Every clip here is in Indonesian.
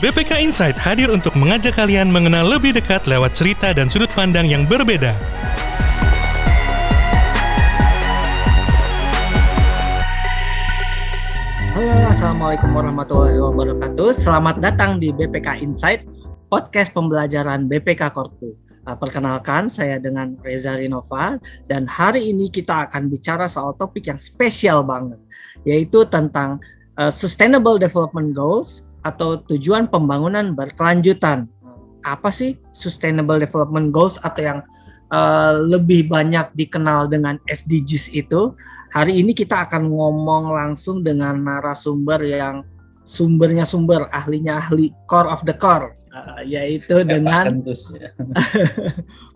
BPK Insight hadir untuk mengajak kalian mengenal lebih dekat lewat cerita dan sudut pandang yang berbeda. Halo, Assalamualaikum warahmatullahi wabarakatuh. Selamat datang di BPK Insight, podcast pembelajaran BPK Korpu. Perkenalkan, saya dengan Reza Rinova, dan hari ini kita akan bicara soal topik yang spesial banget, yaitu tentang Sustainable Development Goals atau tujuan pembangunan berkelanjutan. Apa sih Sustainable Development Goals atau yang lebih banyak dikenal dengan SDGs itu? Hari ini kita akan ngomong langsung dengan narasumber yang sumbernya ahlinya ahli, core of the core, yaitu dengan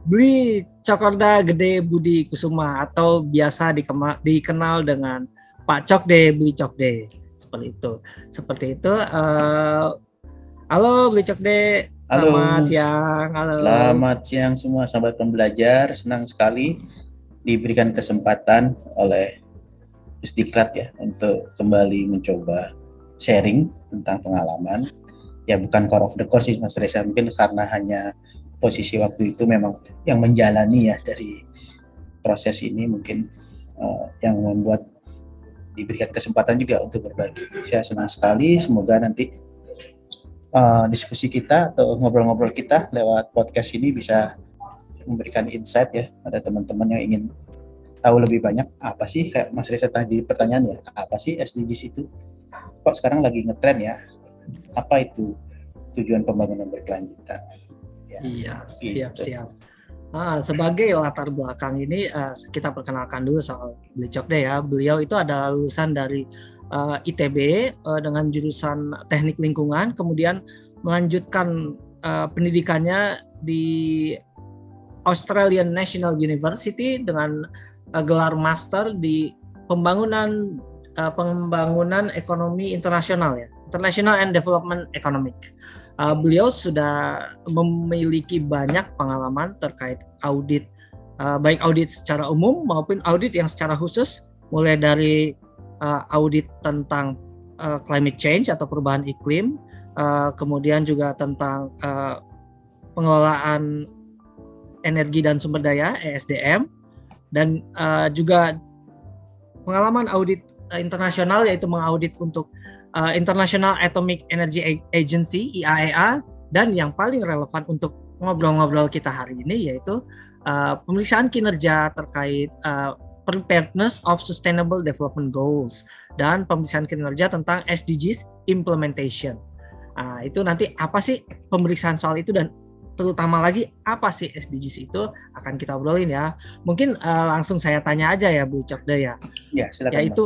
Bli Cokorda Gede Budi Kusuma atau biasa dikenal dengan Pak Cokde, Bli Cokde. Seperti itu. Halo Bli Cokde, selamat siang. Halo. Selamat siang semua sahabat pembelajar. Senang sekali diberikan kesempatan oleh Pusdiklat ya untuk kembali mencoba sharing tentang pengalaman. Ya bukan core of the core sih Mas Reza, mungkin karena hanya posisi waktu itu memang yang menjalani ya dari proses ini, mungkin yang membuat diberikan kesempatan juga untuk berbagi. Saya senang sekali, semoga nanti diskusi kita atau ngobrol-ngobrol kita lewat podcast ini bisa memberikan insight ya pada teman-teman yang ingin tahu lebih banyak apa sih, kayak Mas Reza tadi pertanyaan ya, apa sih SDGs itu? Kok sekarang lagi ngetren ya? Apa itu tujuan pembangunan berkelanjutan? Ya, iya, siap. Sebagai latar belakang ini kita perkenalkan dulu soal Bli Cokde ya. Beliau itu adalah lulusan dari ITB dengan jurusan Teknik Lingkungan, kemudian melanjutkan pendidikannya di Australian National University dengan gelar master di pembangunan ekonomi internasional ya, International and Development Economic. Beliau sudah memiliki banyak pengalaman terkait audit, baik audit secara umum maupun audit yang secara khusus, mulai dari audit tentang climate change atau perubahan iklim, kemudian juga tentang pengelolaan energi dan sumber daya (ESDM), dan juga pengalaman audit internasional, yaitu mengaudit untuk International Atomic Energy Agency (IAEA), dan yang paling relevan untuk ngobrol-ngobrol kita hari ini yaitu pemeriksaan kinerja terkait Preparedness of Sustainable Development Goals dan pemeriksaan kinerja tentang SDGs Implementation. Itu nanti apa sih pemeriksaan soal itu, dan terutama lagi apa sih SDGs itu akan kita obrolin ya. Mungkin langsung saya tanya aja ya Bu Cokde ya. Ya, silakan. Yaitu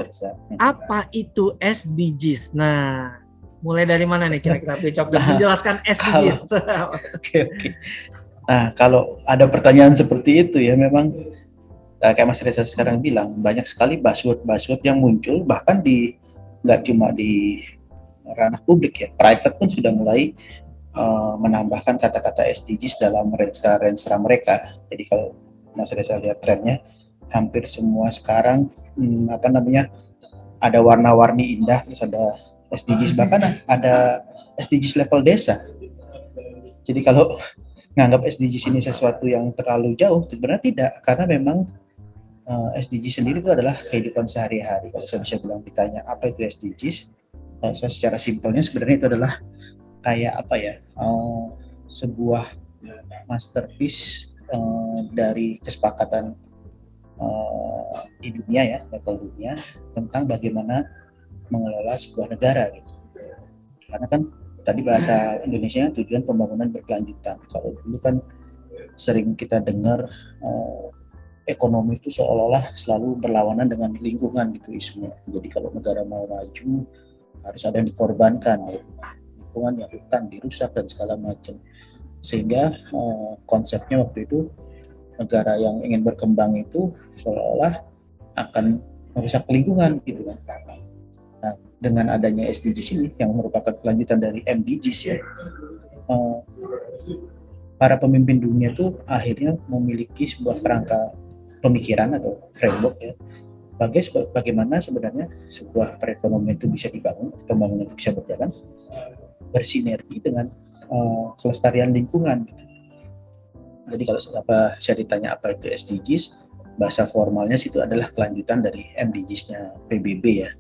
apa itu SDGs? Nah, mulai dari mana nih kira-kira Bu Cokde menjelaskan SDGs? Oke. Nah, kalau ada pertanyaan seperti itu ya, memang kayak Mas Reza sekarang bilang, banyak sekali buzzword yang muncul, bahkan nggak cuma di ranah publik ya, private pun sudah mulai menambahkan kata-kata SDGs dalam renstra mereka. Jadi kalau Mas Reza lihat trennya, hampir semua sekarang ada warna-warni indah, terus ada SDGs, bahkan ada SDGs level desa. Jadi kalau nganggap SDGs ini sesuatu yang terlalu jauh, sebenarnya tidak, karena memang SDGs sendiri itu adalah kehidupan sehari-hari. Kalau saya bisa bilang, ditanya apa itu SDGs, saya secara simpelnya sebenarnya itu adalah kayak sebuah masterpiece dari kesepakatan di dunia ya, level dunia, tentang bagaimana mengelola sebuah negara gitu. Karena kan tadi bahasa Indonesia tujuan pembangunan berkelanjutan. Kalau dulu kan sering kita dengar ekonomi itu seolah-olah selalu berlawanan dengan lingkungan gitu isunya. Jadi kalau negara mau maju harus ada yang dikorbankan gitu. Lingkungan, yang hutan dirusak dan segala macam, sehingga konsepnya waktu itu negara yang ingin berkembang itu seolah-olah akan merusak lingkungan gitu kan. Nah, dengan adanya SDGs ini yang merupakan kelanjutan dari MDGs ya, para pemimpin dunia itu akhirnya memiliki sebuah kerangka pemikiran atau framework ya, bagaimana sebenarnya sebuah perekonomian itu bisa dibangun, pembangunan itu bisa berjalan bersinergi dengan kelestarian lingkungan gitu. Jadi kalau saya ditanya apa itu SDGs, bahasa formalnya itu adalah kelanjutan dari MDGs-nya PBB ya.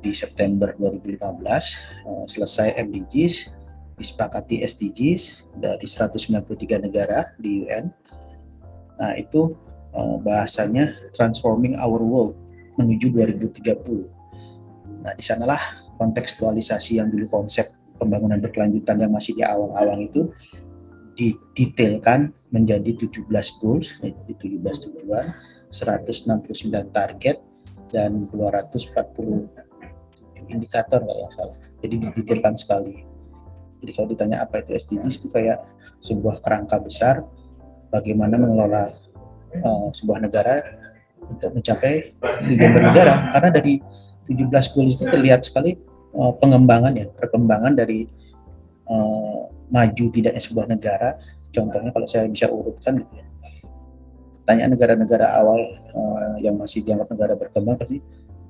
Di September 2015 selesai MDGs, disepakati SDGs dari 193 negara di UN. Nah itu bahasanya Transforming Our World menuju 2030. Nah di sanalah kontekstualisasi yang dulu konsep pembangunan berkelanjutan yang masih di awang-awang itu didetailkan menjadi 17 goals, 17 tujuan, 169 target, dan 240 indikator kalau nggak salah. Jadi didetailkan sekali. Jadi kalau ditanya apa itu SDGs, itu kayak sebuah kerangka besar bagaimana mengelola sebuah negara untuk mencapai tujuan bernegara. Karena dari 17 goals itu terlihat sekali perkembangan dari maju tidaknya sebuah negara. Contohnya kalau saya bisa urutkan gitu ya. Pertanyaan negara-negara awal yang masih dianggap negara berkembang pasti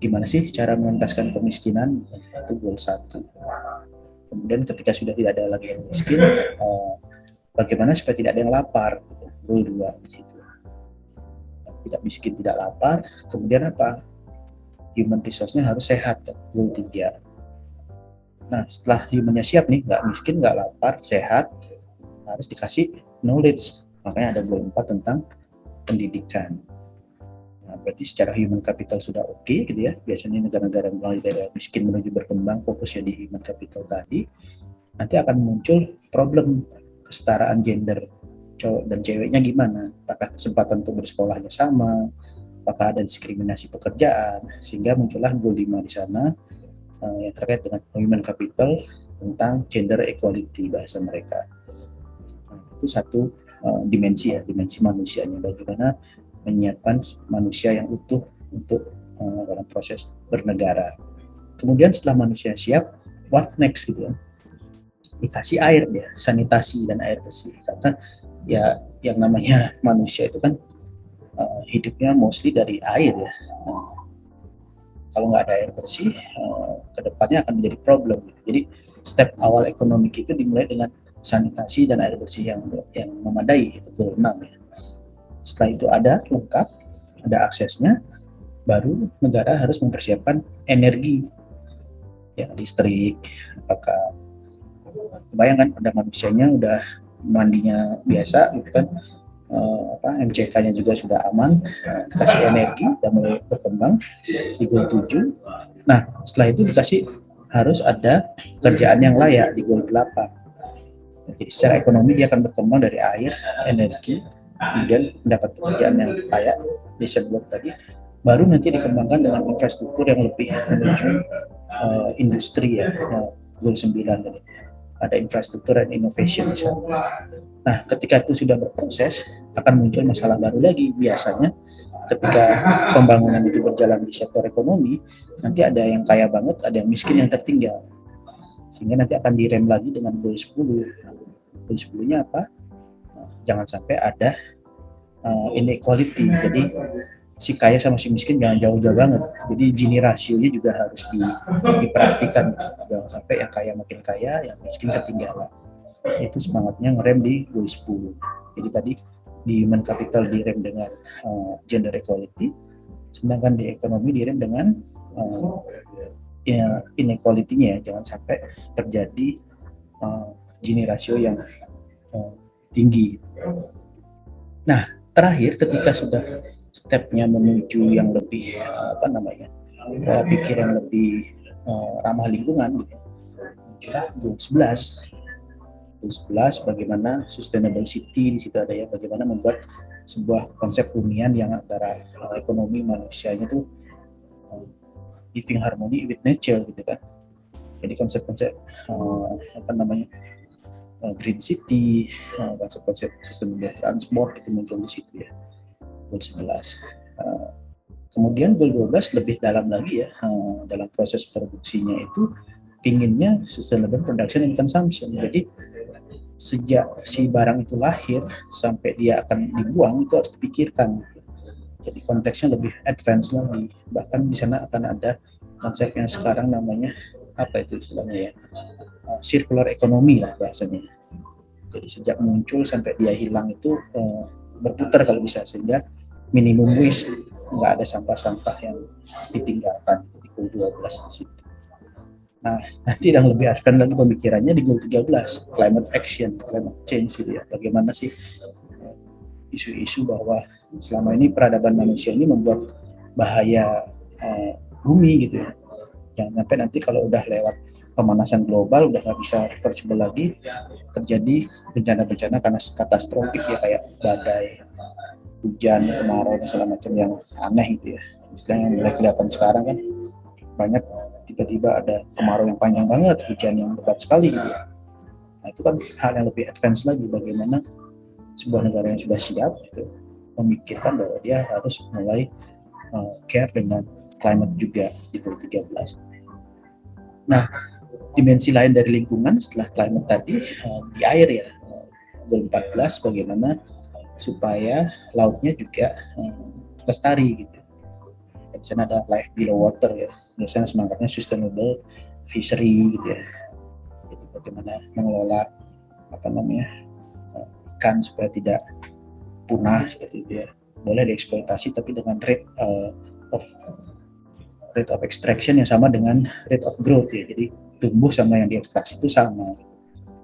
gimana sih cara mengentaskan kemiskinan, itu goal 1. Kemudian ketika sudah tidak ada lagi yang miskin, bagaimana supaya tidak ada yang lapar, goal 2 di situ. Tidak miskin, tidak lapar. Kemudian apa? Human resource-nya harus sehat, goal 3. Nah setelah human-nya siap nih, nggak miskin, nggak lapar, sehat, harus dikasih knowledge. Makanya ada goal 4 tentang pendidikan. Nah, berarti secara human capital sudah oke gitu ya. Biasanya negara-negara mulai dari miskin menuju berkembang fokusnya di human capital tadi. Nanti akan muncul problem kesetaraan gender, cowok dan ceweknya gimana? Apakah kesempatan untuk bersekolahnya sama? Apakah ada diskriminasi pekerjaan? Sehingga muncullah goal 5 di sana yang terkait dengan human capital tentang gender equality bahasa mereka. Nah, itu satu dimensi manusianya, bagaimana menyiapkan manusia yang utuh untuk dalam proses bernegara. Kemudian setelah manusia siap, what next gitu ya? Dikasih air ya, sanitasi dan air bersih. Karena ya yang namanya manusia itu kan hidupnya mostly dari air ya. Kalau nggak ada air bersih, kedepannya akan menjadi problem. Gitu. Jadi step awal ekonomi itu dimulai dengan sanitasi dan air bersih yang memadai, itu goal 6 ya. Setelah itu ada lengkap, ada aksesnya, baru negara harus mempersiapkan energi, ya listrik. Apakah bayangkan ada manusianya udah mandinya biasa, gitu kan, MCK-nya juga sudah aman, dikasih energi dan mulai berkembang di goal 7. Nah setelah itu dikasih harus ada kerjaan yang layak di goal 8. Jadi secara ekonomi dia akan berkembang dari air, energi, kemudian mendapat pekerjaan yang layak, disebut tadi, baru nanti dikembangkan dengan infrastruktur yang lebih menuju industri ya, goal 9 tadi. Ada infrastruktur dan innovation di sana. Nah, ketika itu sudah berproses, akan muncul masalah baru lagi. Biasanya ketika pembangunan itu berjalan di sektor ekonomi, nanti ada yang kaya banget, ada yang miskin yang tertinggal. Sehingga nanti akan direm lagi dengan goal 10. Goal 10-nya apa? Jangan sampai ada inequality. Jadi si kaya sama si miskin jangan jauh-jauh banget. Jadi Gini rasionya juga harus diperhatikan. Jangan sampai yang kaya makin kaya, yang miskin ketinggalan. Itu semangatnya ngerem di goal 10. Jadi tadi di human capital direm dengan gender equality, sedangkan di ekonomi direm dengan inequality-nya. Jangan sampai terjadi Gini rasio yang tinggi. Nah, terakhir ketika sudah stepnya menuju yang lebih pola pikir yang lebih ramah lingkungan gitu. Muncullah goal 11. Goal 11 bagaimana sustainable city, di situ ada ya, bagaimana membuat sebuah konsep hunian yang antara ekonomi manusianya tuh living harmony with nature gitu kan. Jadi konsep-konsep green city, konsep-konsep sustainable transport itu muncul di situ ya. Goal 11. Kemudian goal 12 lebih dalam lagi ya, dalam proses produksinya itu pinginnya sustainable production and consumption. Jadi sejak si barang itu lahir sampai dia akan dibuang itu harus dipikirkan. Jadi konteksnya lebih advance lagi. Bahkan di sana akan ada konsep yang sekarang namanya apa itu istilahnya ya, circular economy lah bahasanya. Jadi sejak muncul sampai dia hilang itu berputar kalau bisa, sehingga minimum waste, nggak ada sampah-sampah yang ditinggalkan di goal 12 di situ. Nah, nanti yang lebih advance lagi pemikirannya di goal 13, climate action, climate change gitu ya. Bagaimana sih isu-isu bahwa selama ini peradaban manusia ini membuat bahaya bumi gitu ya. Jangan sampai nanti kalau udah lewat pemanasan global udah nggak bisa reversible lagi, terjadi bencana-bencana karena katastrofik ya, kayak badai, hujan, kemarau dan segala macam yang aneh gitu ya. Istilah yang mulai kelihatan sekarang kan, banyak tiba-tiba ada kemarau yang panjang banget, hujan yang lebat sekali gitu ya. Nah itu kan hal yang lebih advance lagi, bagaimana sebuah negara yang sudah siap gitu, memikirkan bahwa dia harus mulai care dengan climate juga di goal 13. Nah, dimensi lain dari lingkungan setelah climate tadi di air ya, goal 14 bagaimana supaya lautnya juga lestari gitu. Di sana ada life below water ya, biasanya semangatnya sustainable fishery gitu ya. Jadi bagaimana mengelola ikan supaya tidak punah seperti itu ya. Boleh dieksploitasi tapi dengan rate of extraction yang sama dengan rate of growth ya. Jadi tumbuh sama yang diekstraksi itu sama gitu,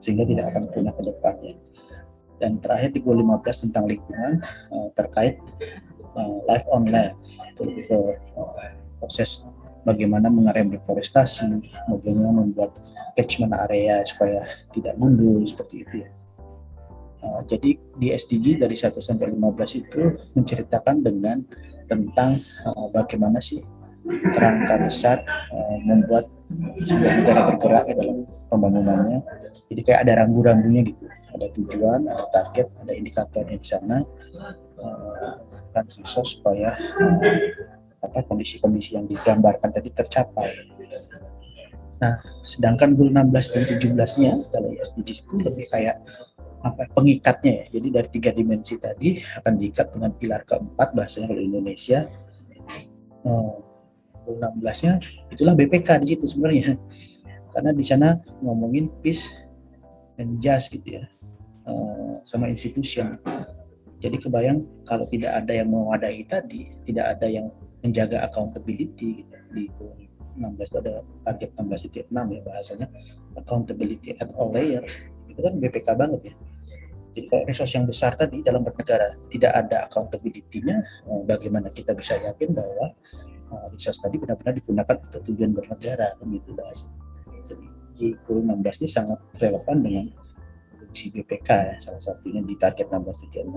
sehingga tidak akan punah ke depannya. Dan terakhir di goal 15 tentang lingkungan terkait life on land, itu lebih ke proses bagaimana mengerem deforestasi, bagaimana membuat catchment area supaya tidak gundul seperti itu ya. Jadi di SDG dari 1 sampai 15 itu menceritakan tentang bagaimana sih kerangka besar membuat sebuah negara bergerak dalam pembangunannya. Jadi kayak ada rambu-rambunya gitu, ada tujuan, ada target, ada indikatornya di sana, dan resource supaya kondisi-kondisi yang digambarkan tadi tercapai. Nah, sedangkan goal 16 dan 17-nya kalau SDGs itu lebih kayak pengikatnya ya. Jadi dari 3 dimensi tadi akan diikat dengan pilar keempat, bahasanya kalau Indonesia. Goal 16-nya itulah BPK di situ sebenarnya. Karena di sana ngomongin peace and just gitu ya. Sama institution. Jadi kebayang kalau tidak ada yang mewadahi tadi, tidak ada yang menjaga accountability gitu. Di 16 itu ada target 16.6 ya bahasanya, accountability at all layers. Itu kan BPK banget ya. Jadi kalau resource yang besar tadi dalam bernegara tidak ada accountability-nya, bagaimana kita bisa yakin bahwa resource tadi benar-benar digunakan untuk tujuan bernegara, begitu bahasa. Jadi di goal 16 ini sangat relevan dengan fungsi BPK ya, salah satunya di target 16.6.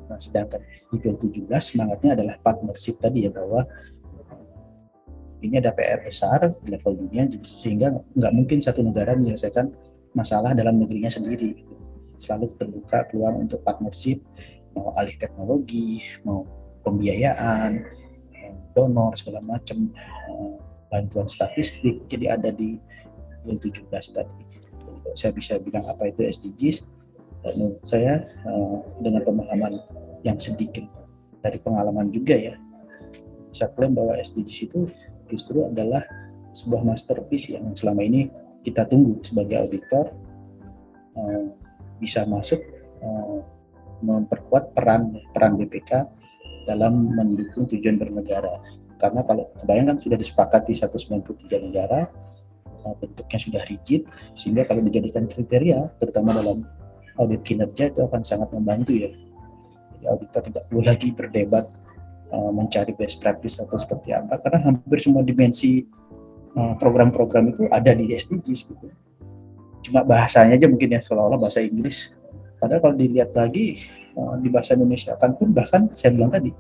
Nah, sedangkan di goal 17 semangatnya adalah partnership tadi ya, bahwa ini ada PR besar di level dunia, sehingga nggak mungkin satu negara menyelesaikan masalah dalam negerinya sendiri gitu. Selalu terbuka peluang untuk partnership, mau alih teknologi, mau pembiayaan, donor segala macam, bantuan statistik. Jadi ada di goal 17 tadi. Jadi kalau saya bisa bilang apa itu SDGs, menurut saya dengan pemahaman yang sedikit dari pengalaman juga ya, bisa klaim bahwa SDGs itu justru adalah sebuah masterpiece yang selama ini kita tunggu sebagai auditor, bisa masuk memperkuat peran BPK dalam mendukung tujuan bernegara. Karena kalau kebayangkan sudah disepakati 193 negara, bentuknya sudah rigid, sehingga kalau dijadikan kriteria, terutama dalam audit kinerja, itu akan sangat membantu ya. Jadi auditor tidak perlu lagi berdebat mencari best practice atau seperti apa, karena hampir semua dimensi program-program itu ada di SDGs gitu. Cuma bahasanya aja mungkin ya seolah-olah bahasa Inggris. Padahal kalau dilihat lagi di bahasa Indonesia pun bahkan saya bilang tadi,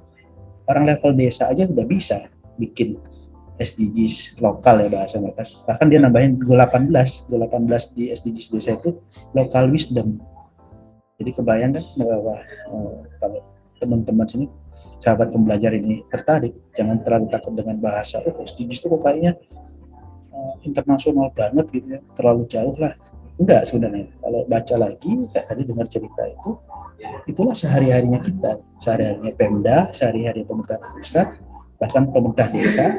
orang level desa aja udah bisa bikin SDGs lokal ya bahasa mereka. Bahkan dia nambahin goal 18 di SDGs desa itu local wisdom. Jadi kebayang kan bahwa kalau teman-teman sini, sahabat pembelajar ini tertarik, jangan terlalu takut dengan bahasa. SDGs itu kok kayaknya internasional banget gitu ya, terlalu jauh lah. Enggak sebenarnya. Kalau baca lagi, kayak tadi dengar cerita itulah sehari-harinya kita, sehari-harinya Pemda, sehari-harinya pemerintah pusat, bahkan pemerintah desa,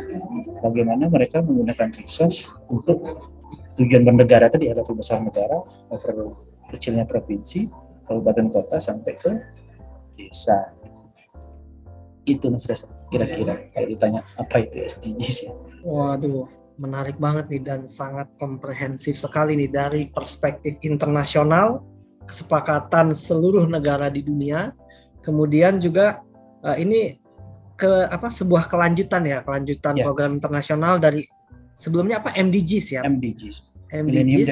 bagaimana mereka menggunakan resource untuk tujuan bernegara tadi, level besar negara, level kecilnya provinsi, kabupaten kota sampai ke desa. Itu Mas Reza, kira-kira kalau ditanya apa itu SDGs ya. Waduh, menarik banget nih dan sangat komprehensif sekali nih dari perspektif internasional, kesepakatan seluruh negara di dunia, kemudian juga ini sebuah kelanjutan Ya. program internasional dari sebelumnya MDGs ya. Millennium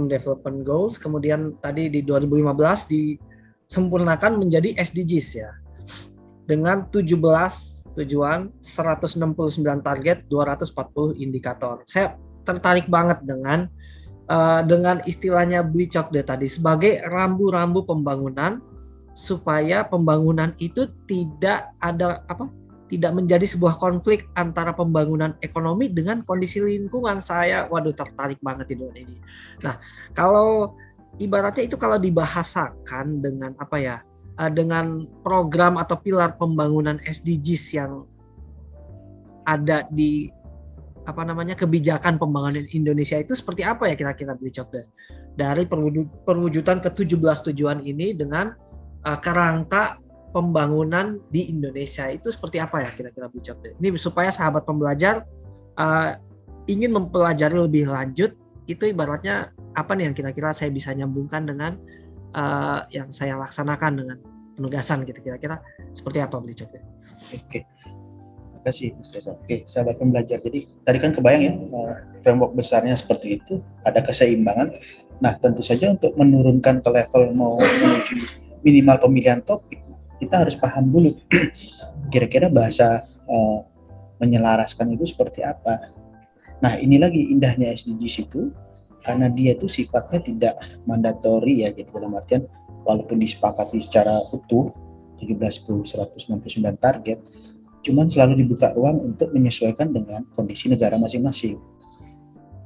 Development Goals, kemudian tadi di 2015 disempurnakan menjadi SDGs ya. Dengan 17 tujuan, 169 target, 240 indikator. Saya tertarik banget dengan istilahnya Blicok tadi sebagai rambu-rambu pembangunan, supaya pembangunan itu tidak menjadi sebuah konflik antara pembangunan ekonomi dengan kondisi lingkungan. Saya tertarik banget ini. Nah, kalau ibaratnya itu kalau dibahasakan dengan dengan program atau pilar pembangunan SDGs yang ada di kebijakan pembangunan Indonesia itu seperti apa ya kira-kira Blicok dari perwujudan ke-17 tujuan ini dengan kerangka pembangunan di Indonesia itu seperti apa ya kira-kira Blicok? Ini supaya sahabat pembelajar ingin mempelajari lebih lanjut, itu ibaratnya apa nih yang kira-kira saya bisa nyambungkan dengan yang saya laksanakan dengan penugasan gitu, kira-kira seperti apa Blicok? Oke. Terima kasih Mas Reza. Oke, sahabat pembelajar. Jadi tadi kan kebayang ya framework besarnya seperti itu, ada keseimbangan. Nah, tentu saja untuk menurunkan ke level mau menuju minimal pemilihan topik, kita harus paham dulu kira-kira bahasa menyelaraskan itu seperti apa. Nah, ini lagi indahnya SDGs itu, karena dia itu sifatnya tidak mandatori ya, jadi dalam artian walaupun disepakati secara utuh 17 ke 169 target, cuman selalu dibuka ruang untuk menyesuaikan dengan kondisi negara masing-masing.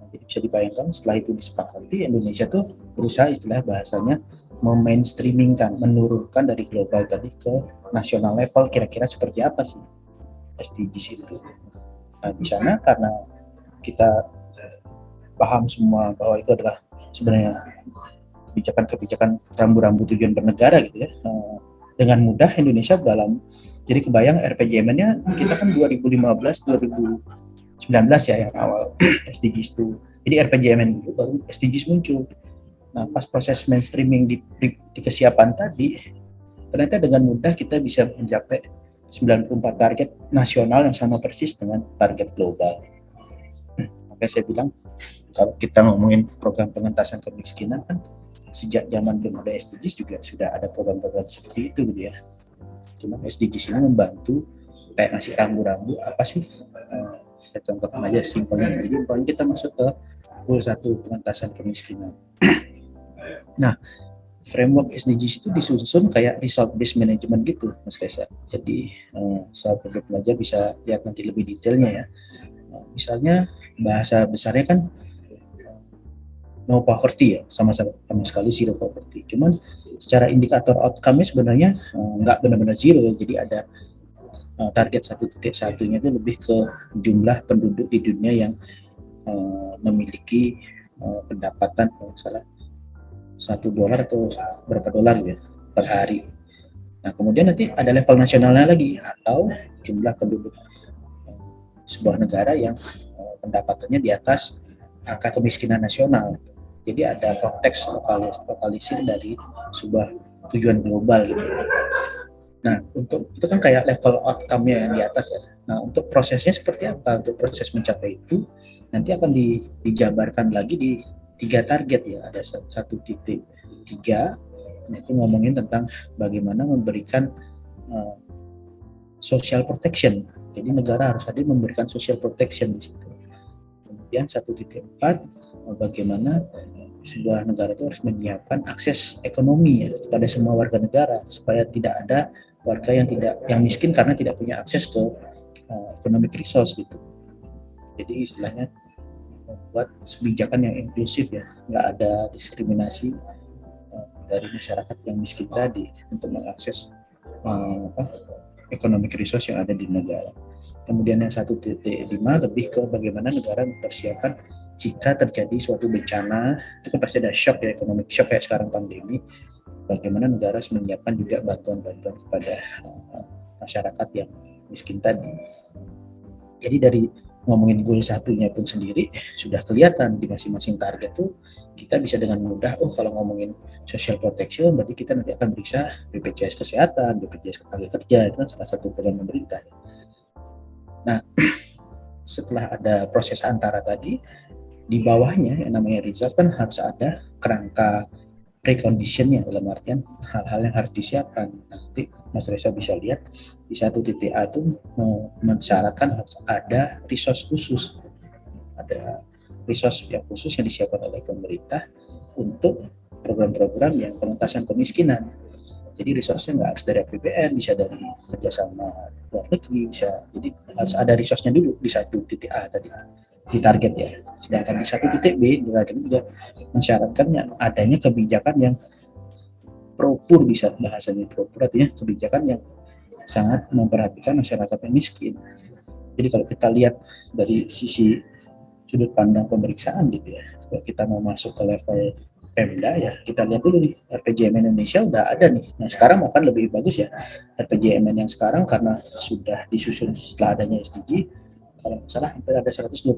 Jadi bisa dibayangkan setelah itu disepakati, Indonesia tuh berusaha istilah bahasanya memainstreamingkan, menurunkan dari global tadi ke nasional level, kira-kira seperti apa sih SDGs itu. Nah, di sana karena kita paham semua bahwa itu adalah sebenarnya kebijakan rambu-rambu tujuan bernegara gitu ya, dengan mudah Indonesia jadi kebayang RPJMN-nya kita kan 2015-2019 ya yang awal SDGs itu. Jadi RPJMN itu baru SDGs muncul. Nah, pas proses mainstreaming di kesiapan tadi, ternyata dengan mudah kita bisa mencapai 94 target nasional yang sama persis dengan target global. Makanya saya bilang, kalau kita ngomongin program pengentasan kemiskinan kan, sejak zaman belum ada SDGs juga sudah ada program-program seperti itu gitu ya. Cuma SDGs ini membantu kayak ngasih rambu-rambu apa sih, saya contohkan aja simpelnya. Jadi kita masuk ke goal 1 pengentasan kemiskinan. Nah, framework SDGs itu disusun kayak result based management gitu Mas Reza. Jadi sahabat pelajar bisa lihat nanti lebih detailnya ya. Misalnya bahasa besarnya kan no poverty ya, sama sekali zero poverty. Cuman secara indikator outcome-nya sebenarnya nggak benar-benar zero. Jadi ada target 1.1-nya itu lebih ke jumlah penduduk di dunia yang memiliki pendapatan kalau salah $1 atau berapa dolar ya per hari. Nah, kemudian nanti ada level nasionalnya lagi, atau jumlah penduduk sebuah negara yang pendapatannya di atas angka kemiskinan nasional. Jadi ada konteks lokalisir dari sebuah tujuan global gitu. Nah, untuk itu kan kayak level outcome-nya yang di atas ya. Nah, untuk prosesnya seperti apa? Untuk proses mencapai itu nanti akan dijabarkan lagi di 3 target ya. Ada 1.3, itu ngomongin tentang bagaimana memberikan social protection. Jadi negara harus hadir memberikan social protection di situ. Kemudian 1.4, bagaimana sebuah negara itu harus menyiapkan akses ekonomi ya, kepada semua warga negara supaya tidak ada warga yang miskin karena tidak punya akses ke economic resource gitu. Jadi istilahnya membuat kebijakan yang inklusif ya, nggak ada diskriminasi dari masyarakat yang miskin tadi untuk mengakses economic resource yang ada di negara. Kemudian yang 1.5 lebih ke bagaimana negara mempersiapkan jika terjadi suatu bencana, itu kan pasti ada shock ya, economic shock kayak sekarang pandemi. Bagaimana negara harus menyiapkan juga bantuan-bantuan kepada masyarakat yang miskin tadi. Jadi dari ngomongin goal satunya pun sendiri sudah kelihatan di masing-masing target tuh kita bisa dengan mudah, kalau ngomongin social protection berarti kita nanti akan periksa BPJS Kesehatan, BPJS Ketenagakerjaan, itu kan salah satu program pemerintah. Nah, setelah ada proses antara tadi, di bawahnya yang namanya result kan harus ada kerangka preconditionnya, dalam artian hal-hal yang harus disiapkan. Nanti Mas Reza bisa lihat di 1.A itu mensyaratkan harus ada resource khusus, ada resource yang khusus yang disiapkan oleh pemerintah untuk program-program yang pengentasan kemiskinan. Jadi resource-nya nggak harus dari APBN, bisa dari kerjasama luar negeri, bisa. Jadi harus ada resource-nya dulu di 1.A tadi, di target ya. Sedangkan di 1.B juga mensyaratkan adanya kebijakan yang propur, bisa bahasanya propur, artinya kebijakan yang sangat memperhatikan masyarakat yang miskin. Jadi kalau kita lihat dari sisi sudut pandang pemeriksaan gitu ya, kalau kita mau masuk ke level Pemda ya, kita lihat dulu nih RPJMN Indonesia udah ada nih. Nah sekarang akan lebih bagus ya RPJMN yang sekarang karena sudah disusun setelah adanya SDG. Kalau nggak salah hampir ada 124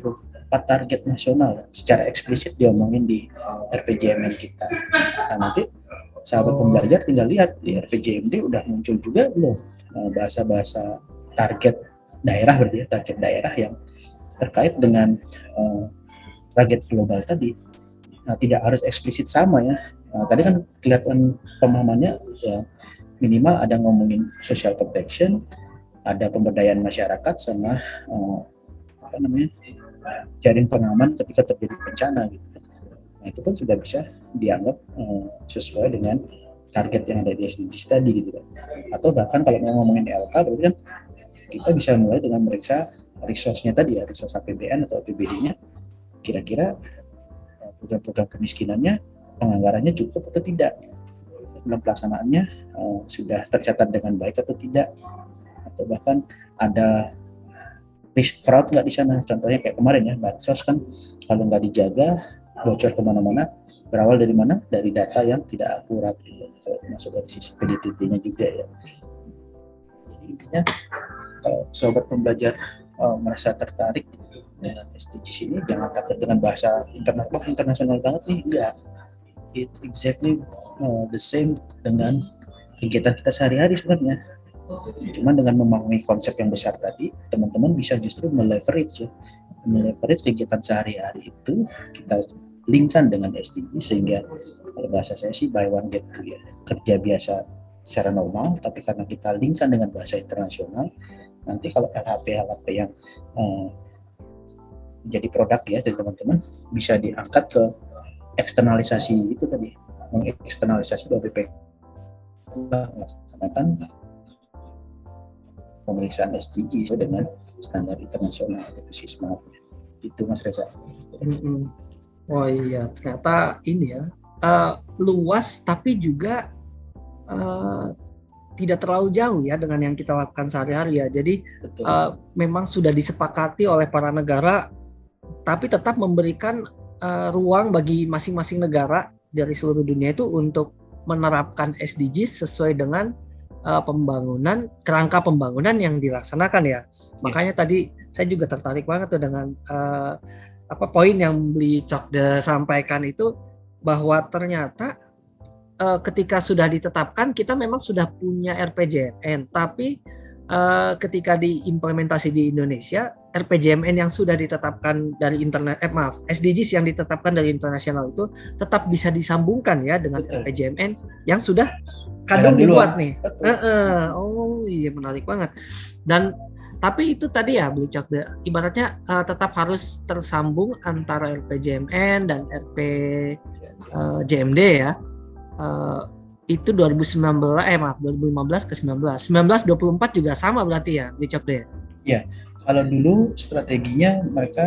target nasional secara eksplisit diomongin di RPJMN kita. Nah nanti sahabat pembelajar tinggal lihat di RPJMD udah muncul juga belum bahasa-bahasa target daerah, berarti ya target daerah yang terkait dengan target global tadi. Nah, tidak harus eksplisit sama ya. Nah, tadi kan kelihatan pemahamannya ya, minimal ada ngomongin social protection, ada pemberdayaan masyarakat sama jaring pengaman ketika terjadi bencana gitu. Nah, itu pun sudah bisa dianggap sesuai dengan target yang ada di SDGs tadi gitu kan. Atau bahkan kalau mau ngomongin LK berarti kan kita bisa mulai dengan meriksa resource-nya tadi ya, resource APBN atau APBD-nya. Kira-kira program-program kemiskinannya, penganggarannya cukup atau tidak, dalam pelaksanaannya sudah tercatat dengan baik atau tidak, atau bahkan ada risk fraud nggak di sana. Contohnya kayak kemarin ya, bansos kan kalau nggak dijaga bocor kemana-mana, berawal dari mana? Dari data yang tidak akurat, masuk dari sisi PDTT-nya juga ya. Jadi intinya kalau sobat pembelajar merasa tertarik dengan SDGs ini, jangan takut dengan bahasa internasional banget nih, enggak. It exactly the same dengan kegiatan kita sehari-hari sebenarnya. Cuman dengan memahami konsep yang besar tadi, teman-teman bisa justru meleverage kegiatan sehari-hari itu kita linkkan dengan SDG, sehingga kalau bahasa saya sih buy one get two ya, kerja biasa secara normal, tapi karena kita linkkan dengan bahasa internasional, nanti kalau LHP yang menjadi produk ya dari teman-teman bisa diangkat ke eksternalisasi itu tadi, mengeksternalisasi BPK, melaksanakan pemeriksaan SDG dengan standar internasional. Itu sih semangatnya. Itu Mas Reza. Oh iya, ternyata ini ya luas tapi juga tidak terlalu jauh ya dengan yang kita lakukan sehari-hari ya. Jadi memang sudah disepakati oleh para negara, tapi tetap memberikan ruang bagi masing-masing negara dari seluruh dunia itu untuk menerapkan SDGs sesuai dengan kerangka pembangunan yang dilaksanakan ya. Makanya tadi saya juga tertarik banget tuh dengan poin yang Bli Cokde sampaikan itu, bahwa ternyata ketika sudah ditetapkan kita memang sudah punya RPJMN, tapi ketika diimplementasi di Indonesia, RPJMN yang sudah ditetapkan dari SDGs yang ditetapkan dari internasional itu tetap bisa disambungkan ya dengan RPJMN yang sudah kadung dibuat nih. Oh iya, menarik banget. Dan tapi itu tadi ya Bli Cokde, ibaratnya tetap harus tersambung antara RPJMN dan RPJMD ya. Itu 2015 ke 19. 1924 juga sama berarti ya Bli Cokde? Ya, kalau dulu strateginya mereka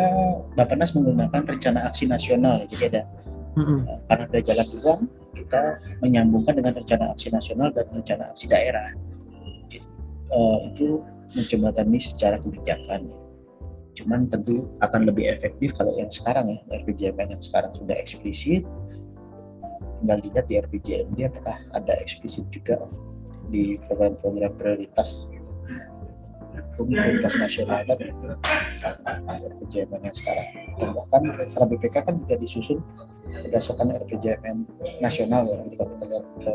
Bappenas menggunakan rencana aksi nasional, jadi ada karena ada jalan duluan, kita menyambungkan dengan rencana aksi nasional dan rencana aksi daerah. Jadi, itu menjembatani secara kebijakan. Cuman tentu akan lebih efektif kalau yang sekarang ya, RPJMN yang sekarang sudah eksplisit. Tinggal lihat di RPJMD apakah ada eksplisit juga di program-program prioritas nasional tadi, RPJMN yang sekarang. Dan bahkan Renstra BPK kan juga disusun berdasarkan RPJMN nasional ya. Jadi kalau kita lihat ke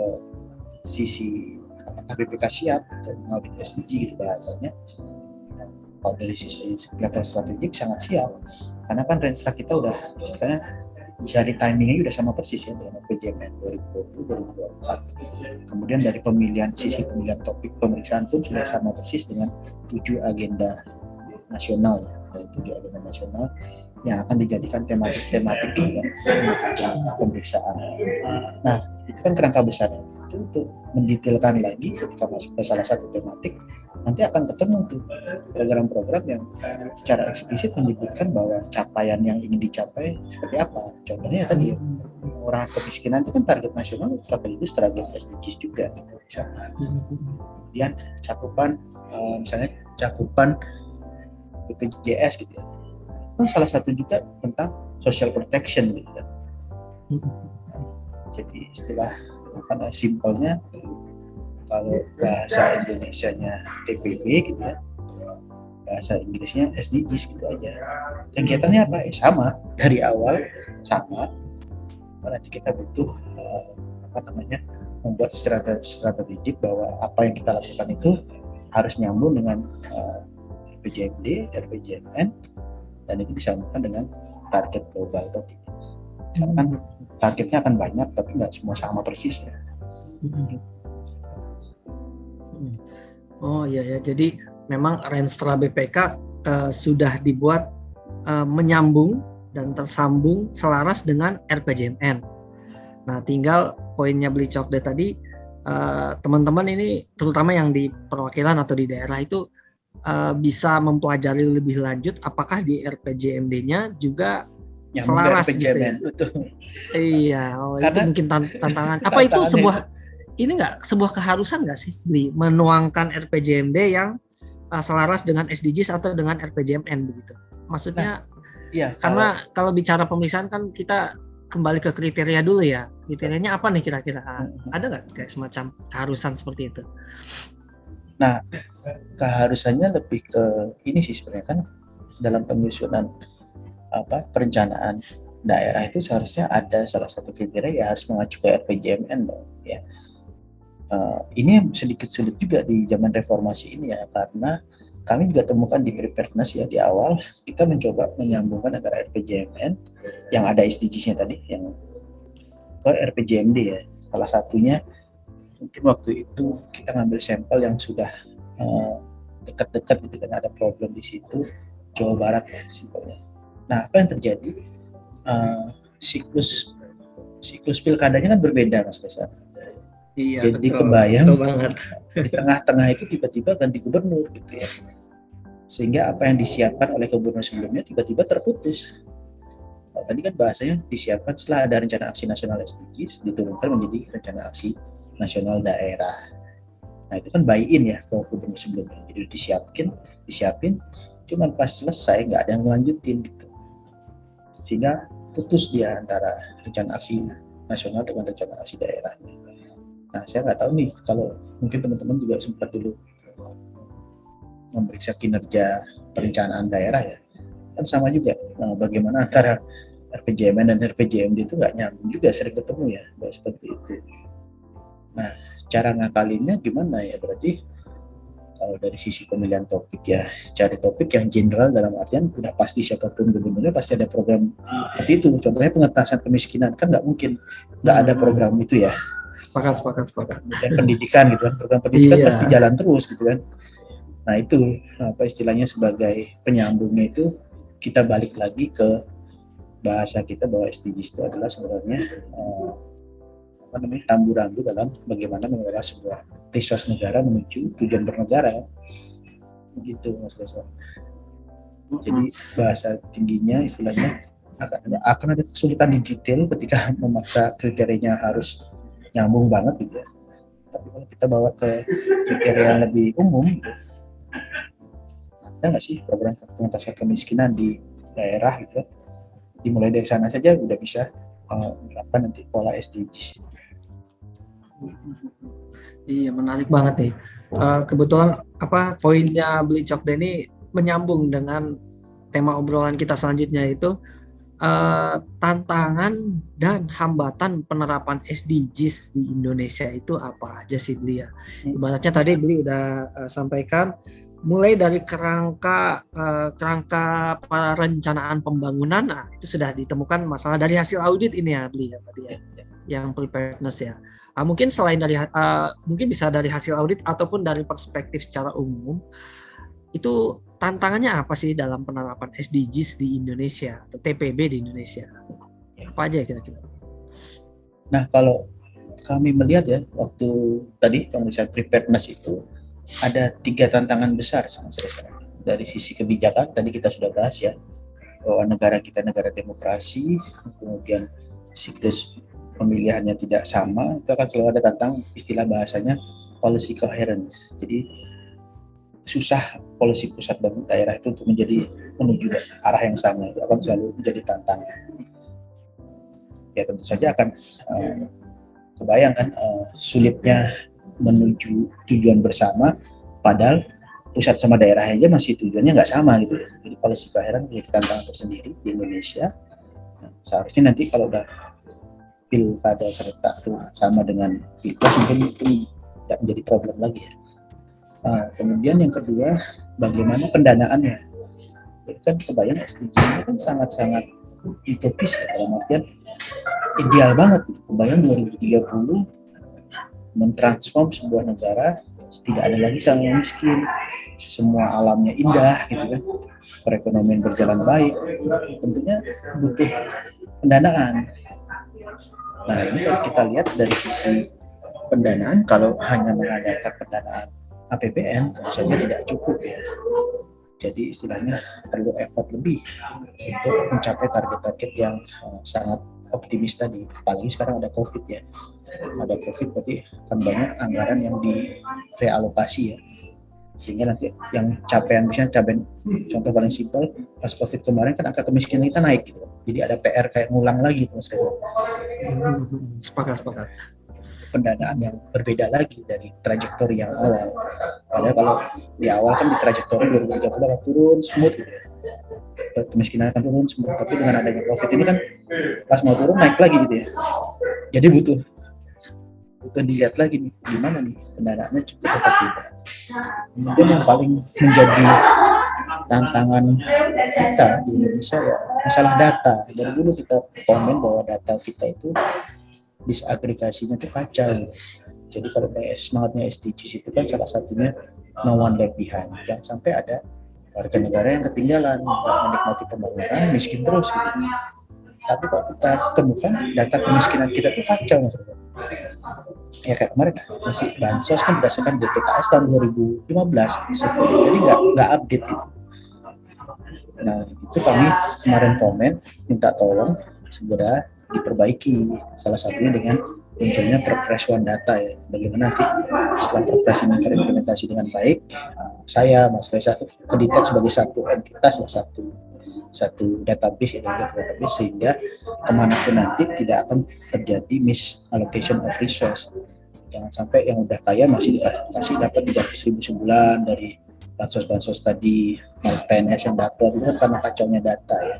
sisi apakah BPK siap untuk mengaudit SDG gitu bahasanya, kalau dari sisi level strategik sangat siap, karena kan Renstra kita udah istilahnya dari timingnya udah sama persis ya dengan RPJMN 2020-2024. Kemudian dari sisi pemilihan topik pemeriksaan pun sudah sama persis dengan 7 agenda nasional, dari 7 agenda nasional yang akan dijadikan tematik pemeriksaan. Nah, itu kan kerangka besarnya. Itu untuk mendetailkan lagi ketika masuk ke salah satu tematik, nanti akan ketemu tuh program-program yang secara eksplisit menyebutkan bahwa capaian yang ingin dicapai seperti apa. Contohnya tadi orang kemiskinan itu kan target nasional, sekaligus target SDGs juga gitu, misalnya. Kemudian misalnya cakupan BPJS gitu ya, itu kan salah satu juga tentang social protection gitu kan. Jadi istilah simpelnya, kalau bahasa Indonesianya TPB gitu ya, bahasa Inggrisnya SDGs gitu aja. Kegiatannya apa? Sama, dari awal sama. Nanti kita butuh membuat strategik bahwa apa yang kita lakukan itu harus nyambung dengan RPJMD, RPJMN, dan itu disambungkan dengan target global tadi. Karena kan targetnya akan banyak, tapi nggak semua sama persis ya. Oh iya ya, jadi memang Renstra BPK sudah dibuat menyambung dan tersambung selaras dengan RPJMN. Nah, tinggal poinnya Beli Cokde tadi, teman-teman ini terutama yang di perwakilan atau di daerah itu bisa mempelajari lebih lanjut apakah di RPJMD-nya juga selaras gitu ya. Betul. Iya, itu mungkin tantangan. Apa itu sebuah keharusan nggak sih menuangkan RPJMD yang selaras dengan SDGs atau dengan RPJMN begitu? Maksudnya, karena kalau bicara pemeriksaan kan kita kembali ke kriteria dulu ya. Kriterianya apa nih kira-kira? Ada nggak kayak semacam keharusan seperti itu? Nah, keharusannya lebih ke ini sih sebenarnya, kan dalam penyusunan perencanaan daerah itu seharusnya ada salah satu kriteria ya harus mengacu ke RPJMN dong ya. Ini sedikit sulit juga di zaman reformasi ini ya, karena kami juga temukan di preparedness ya di awal kita mencoba menyambungkan antara RPJMN yang ada SDGs-nya tadi yang ke RPJMD ya. Salah satunya mungkin waktu itu kita ngambil sampel yang sudah dekat-dekat gitu kan, ada problem di situ, Jawa Barat ya simpelnya. Nah, apa yang terjadi? Siklus pilkadanya kan berbeda Mas Besar. Iya, jadi betul, kebayang betul banget. Di tengah-tengah itu tiba-tiba ganti gubernur gitu ya, sehingga apa yang disiapkan oleh gubernur sebelumnya tiba-tiba terputus. Nah, tadi kan bahasanya disiapkan setelah ada rencana aksi nasional SDGs diturunkan menjadi rencana aksi nasional daerah. Nah, itu kan buy-in ya ke gubernur sebelumnya, jadi disiapin cuman pas selesai nggak ada yang melanjutin gitu, sehingga putus dia antara rencana aksi nasional dengan rencana aksi daerah. Nah, saya nggak tahu nih, kalau mungkin teman-teman juga sempat dulu memeriksa kinerja perencanaan daerah ya, kan sama juga. Nah, bagaimana antara RPJMN dan RPJMD itu nggak nyambung juga, sering ketemu ya, nggak seperti itu. Nah, cara ngakalinnya gimana ya? Berarti kalau dari sisi pemilihan topik ya, cari topik yang general dalam artian udah pasti siapapun gubernurnya pasti ada program seperti itu. Contohnya pengentasan kemiskinan, kan nggak mungkin nggak ada program itu ya. Sepakat. Dan pendidikan gitu kan, program pendidikan pasti jalan terus gitu kan. Nah, itu apa istilahnya sebagai penyambungnya, itu kita balik lagi ke bahasa kita bahwa SDGs itu adalah sebenarnya rambu-rambu dalam bagaimana mengelola sebuah resource negara menuju tujuan bernegara, begitu Mas Besar. Jadi bahasa tingginya istilahnya akan ada kesulitan di detail ketika memaksa kriterianya harus nyambung banget gitu ya. Tapi Tapi kalau kita bawa ke kriteria yang lebih umum, ada nggak sih program pengentasan kemiskinan di daerah gitu? Dimulai dari sana saja udah bisa menerapkan nanti pola SDGs. Iya, menarik banget nih. Kebetulan poinnya Beli Cokde ini menyambung dengan tema obrolan kita selanjutnya, itu tantangan dan hambatan penerapan SDGs di Indonesia itu apa aja sih, Beli ya? Ibaratnya tadi Beli udah sampaikan mulai dari kerangka perencanaan pembangunan, itu sudah ditemukan masalah dari hasil audit ini ya, Beli ya, berarti ya, yang preparedness ya. Mungkin selain dari mungkin bisa dari hasil audit ataupun dari perspektif secara umum, itu tantangannya apa sih dalam penerapan SDGs di Indonesia atau TPB di Indonesia? Apa aja kira-kira? Nah, kalau kami melihat ya, waktu tadi pemeriksaan preparedness itu ada 3 tantangan besar sama saya. Dari sisi kebijakan, tadi kita sudah bahas ya, bahwa negara kita negara demokrasi, kemudian siklus pemilihannya tidak sama, itu akan selalu ada tentang istilah bahasanya policy coherence. Jadi susah polisi pusat dan daerah itu untuk menuju arah yang sama, itu akan selalu menjadi tantangan. Ya tentu saja akan kebayangkan sulitnya menuju tujuan bersama, padahal pusat sama daerah aja masih tujuannya nggak sama gitu. Jadi policy coherence menjadi tantangan tersendiri di Indonesia. Nah, seharusnya nanti kalau udah pilkada serentak itu sama dengan pilpres, mungkin itu tidak menjadi problem lagi ya. Kemudian yang kedua, bagaimana pendanaannya? Jadi kan kebayang SDGs ini kan sangat-sangat utopis ya, dalam artian ideal banget. Kebayang 2030 mentransform sebuah negara, tidak ada lagi sang yang miskin, semua alamnya indah gitu kan, perekonomian berjalan baik. Tentunya butuh pendanaan. Nah ini kalau kita lihat dari sisi pendanaan, kalau hanya mengandalkan pendanaan APBN tentu saja tidak cukup ya. Jadi istilahnya perlu effort lebih untuk mencapai target-target yang sangat optimis tadi. Apalagi sekarang ada COVID ya. Ada COVID berarti akan banyak anggaran yang direalokasi ya. Sehingga nanti yang contoh paling simpel, pas COVID kemarin kan angka kemiskinan kita naik gitu. Jadi ada PR kayak ngulang lagi Mas Revo. Sepakat. Pendanaan yang berbeda lagi dari trajektori yang awal. Padahal kalau di awal kan di trajektori 2030 akan turun smooth gitu ya. Kemiskinan akan turun smooth, tapi dengan adanya COVID ini kan pas mau turun naik lagi gitu ya. Jadi butuh dilihat lagi nih gimana nih pendanaannya cukup atau tidak. Kemudian yang paling menjadi tantangan kita di Indonesia ya masalah data. Dari dulu kita komen bahwa data kita itu disagregasinya itu kacau. Jadi kalau semangatnya SDGs itu kan salah satunya no one left behind. Jangan sampai ada warga negara yang ketinggalan, tak menikmati pembangunan, miskin terus gitu. Tapi kalau kita temukan data kemiskinan kita itu kacau Mas. Ya kayak kemarin masih bansos kan berdasarkan DPKS tahun 2015, jadi nggak update itu. Nah itu kami kemarin komen minta tolong segera diperbaiki, salah satunya dengan munculnya Perpres One Data ya. Bagaimana nanti setelah Perpres ini terimplementasi dengan baik, saya Mas Reza terdetek sebagai satu entitas ya, satu database sehingga kemanapun nanti tidak akan terjadi misallocation of resource. Jangan sampai yang udah kaya masih dikasih dapat 300.000 sebulan dari bansos tadi, PNS yang dapat, itu kan karena kacaunya data ya.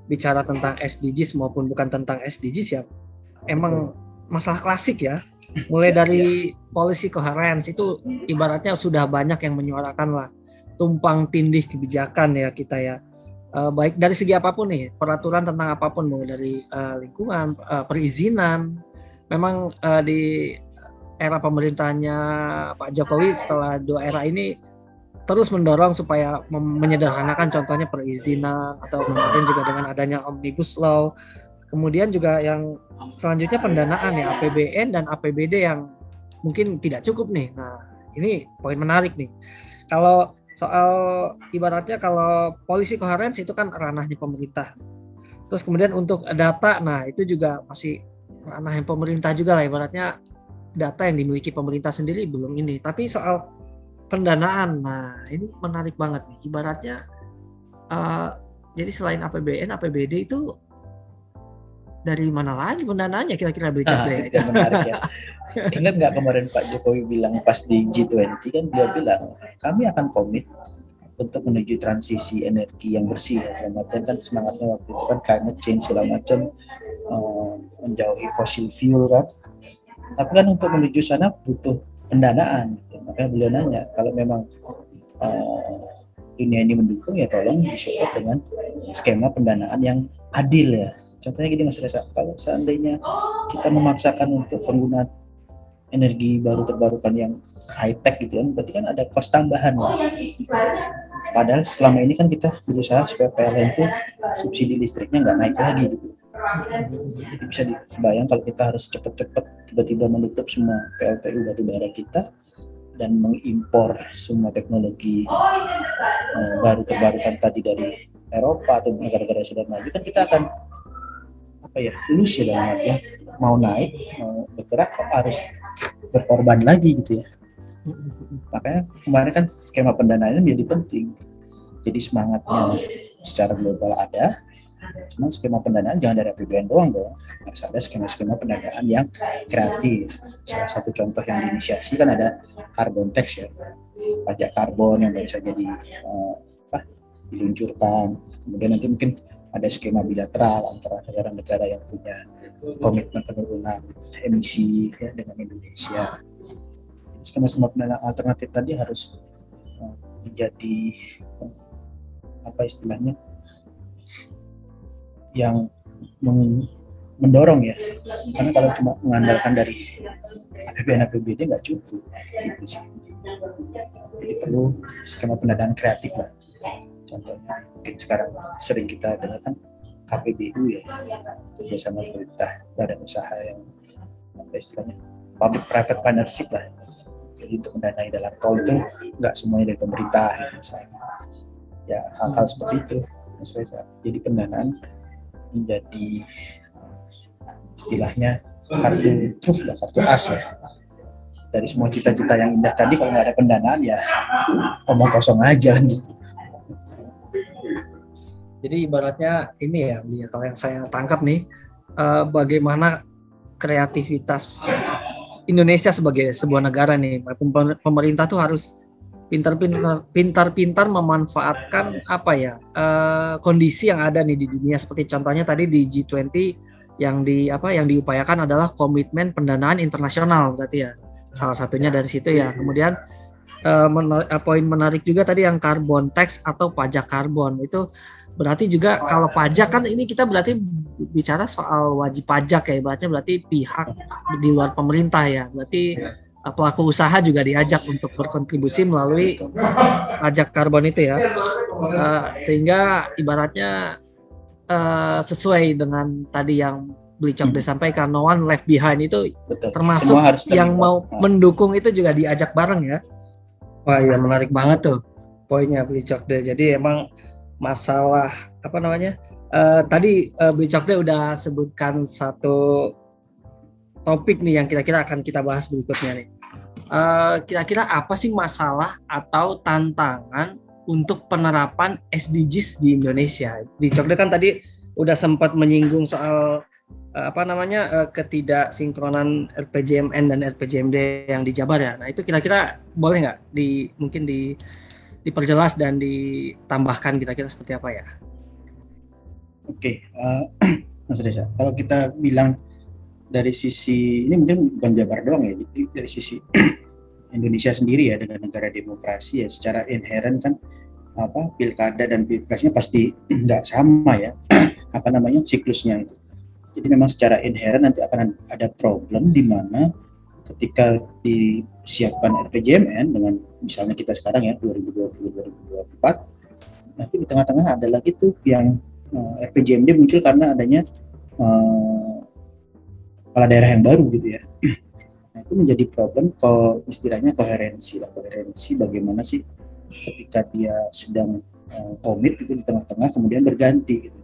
Bicara tentang SDGs maupun bukan tentang SDGs ya, emang masalah klasik ya. Mulai dari policy coherence itu ibaratnya sudah banyak yang menyuarakan lah tumpang tindih kebijakan ya kita ya. Baik dari segi apapun nih, peraturan tentang apapun, mulai dari lingkungan, perizinan. Memang di era pemerintahnya Pak Jokowi setelah 2 era ini terus mendorong supaya menyederhanakan, contohnya perizinan, atau kemudian juga dengan adanya Omnibus Law. Kemudian juga yang selanjutnya pendanaan ya, APBN dan APBD yang mungkin tidak cukup nih. Nah ini poin menarik nih. Kalau soal ibaratnya kalau policy coherence itu kan ranahnya pemerintah. Terus kemudian untuk data, nah itu juga masih ranah yang pemerintah juga lah ibaratnya. data yang dimiliki pemerintah sendiri belum ini. Tapi soal pendanaan, nah ini menarik banget nih. Ibaratnya jadi selain APBN, APBD itu dari mana lagi pendanaannya kira-kira Beli-Cok deh? Itu yang menarik ya. Ingat nggak kemarin Pak Jokowi bilang pas di G20 kan dia bilang kami akan komit untuk menuju transisi energi yang bersih. Dalam artian kan semangatnya waktu itu kan climate change segala macam, menjauhi fossil fuel kan. Tapi kan untuk menuju sana butuh pendanaan. Gitu. Makanya beliau nanya kalau memang dunia ini mendukung ya tolong disupport dengan skema pendanaan yang adil ya. Contohnya gini Mas Reza, kalau seandainya kita memaksakan untuk penggunaan energi baru terbarukan yang high tech gitu kan, berarti kan ada kos tambahan. Padahal selama ini kan kita berusaha supaya PLN itu subsidi listriknya nggak naik lagi gitu. Jadi bisa dibayang kalau kita harus cepat-cepat tiba-tiba menutup semua PLTU batubara kita dan mengimpor semua teknologi baru terbarukan tadi dari Eropa atau negara-negara yang sudah maju, kan kita akan lulus ya dalam artian mau naik, mau bergerak kok harus berkorban lagi gitu ya. Makanya kemarin kan skema pendanaan menjadi penting. Jadi semangatnya secara global ada, cuman skema pendanaan jangan dari APBN doang dong. Harus ada skema-skema pendanaan yang kreatif. Salah satu contoh yang diinisiasi kan ada carbon tax ya, pajak karbon yang baru saja diluncurkan. Kemudian nanti mungkin ada skema bilateral antara negara-negara yang punya komitmen penurunan emisi ya, dengan Indonesia. Skema-skema pendanaan alternatif tadi harus menjadi istilahnya yang mendorong ya, karena kalau cuma mengandalkan dari APBN APBD nggak cukup gitu sih. Jadi perlu skema pendanaan kreatif lah. Contohnya mungkin sekarang sering kita dengarkan KPBU ya, kerjasama pemerintah badan usaha yang istilahnya public private partnership lah. Jadi untuk mendanai dalam tol itu nggak semuanya dari pemerintah gitu misalnya. Ya hal-hal seperti itu. Jadi pendanaan menjadi istilahnya kartu truf lah, kartu as ya. Dari semua cita-cita yang indah tadi kalau nggak ada pendanaan ya omong kosong aja gitu. Jadi ibaratnya ini ya, kalau yang saya tangkap nih, bagaimana kreativitas Indonesia sebagai sebuah negara nih, pemerintah tuh harus pintar-pintar memanfaatkan kondisi yang ada nih di dunia. Seperti contohnya tadi di G20 yang diupayakan adalah komitmen pendanaan internasional berarti ya. Salah satunya dari situ ya. Kemudian poin menarik juga tadi yang carbon tax atau pajak karbon itu. Berarti juga kalau pajak kan ini kita berarti bicara soal wajib pajak ya, berarti pihak di luar pemerintah ya, berarti pelaku usaha juga diajak untuk berkontribusi melalui pajak karbon itu ya, sehingga ibaratnya sesuai dengan tadi yang Beli-Cok disampaikan, no one left behind itu. Betul. Termasuk yang mau mendukung itu juga diajak bareng ya. Wah iya menarik banget tuh poinnya Beli-Cok deh. Jadi emang masalah tadi Beli-Cok deh udah sebutkan satu topik nih yang kira-kira akan kita bahas berikutnya nih. Kira-kira apa sih masalah atau tantangan untuk penerapan SDGs di Indonesia? Beli-Cok deh kan tadi udah sempat menyinggung soal ketidaksinkronan RPJMN dan RPJMD yang di Jabar ya. Nah itu kira-kira boleh nggak mungkin diperjelas dan ditambahkan kira-kira seperti apa ya? Oke, Mas Reza, kalau kita bilang dari sisi ini mungkin bukan Jabar doang ya, jadi dari sisi Indonesia sendiri ya dengan negara demokrasi ya, secara inherent kan pilkada dan pilpresnya pasti nggak sama ya, siklusnya itu. Jadi memang secara inherent nanti akan ada problem di mana ketika disiapkan RPJMN dengan misalnya kita sekarang ya 2020-2024, nanti di tengah-tengah ada lagi tuh yang RPJMD muncul karena adanya kepala daerah yang baru gitu ya. Nah itu menjadi problem istilahnya koherensi bagaimana sih ketika dia sedang komit itu di tengah-tengah kemudian berganti gitu.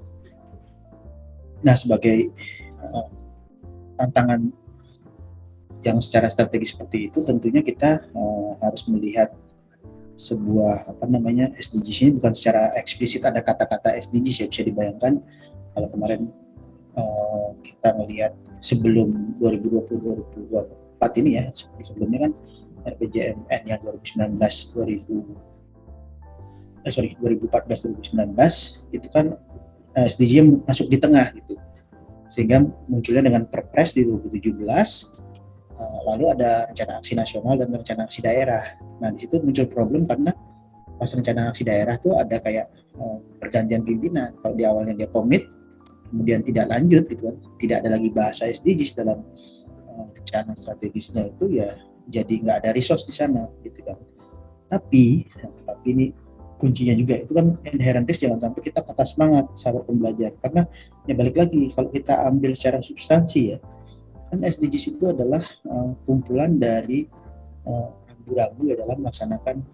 Nah sebagai tantangan yang secara strategis seperti itu, tentunya kita harus melihat sebuah SDGs ini bukan secara eksplisit ada kata-kata SDGs ya. Bisa dibayangkan kalau kemarin kita melihat sebelum 2020-2024 ini ya, sebelumnya kan RPJMN yang 2014-2019 itu kan SDG masuk di tengah gitu, sehingga munculnya dengan Perpres di 2017. Lalu ada rencana aksi nasional dan rencana aksi daerah. Nah, di situ muncul problem karena pas rencana aksi daerah tuh ada kayak pergantian pimpinan. Kalau di awalnya dia komit, kemudian tidak lanjut gitu kan, tidak ada lagi bahasa SDGs dalam rencana strategisnya itu, ya jadi nggak ada resource di sana gitu kan. Tapi ini kuncinya juga, itu kan inherent risk, jangan sampai kita patah semangat sahabat pembelajar, karena ya balik lagi kalau kita ambil secara substansi ya, kan SDGs itu adalah kumpulan dari rambu-rambu ya dalam melaksanakan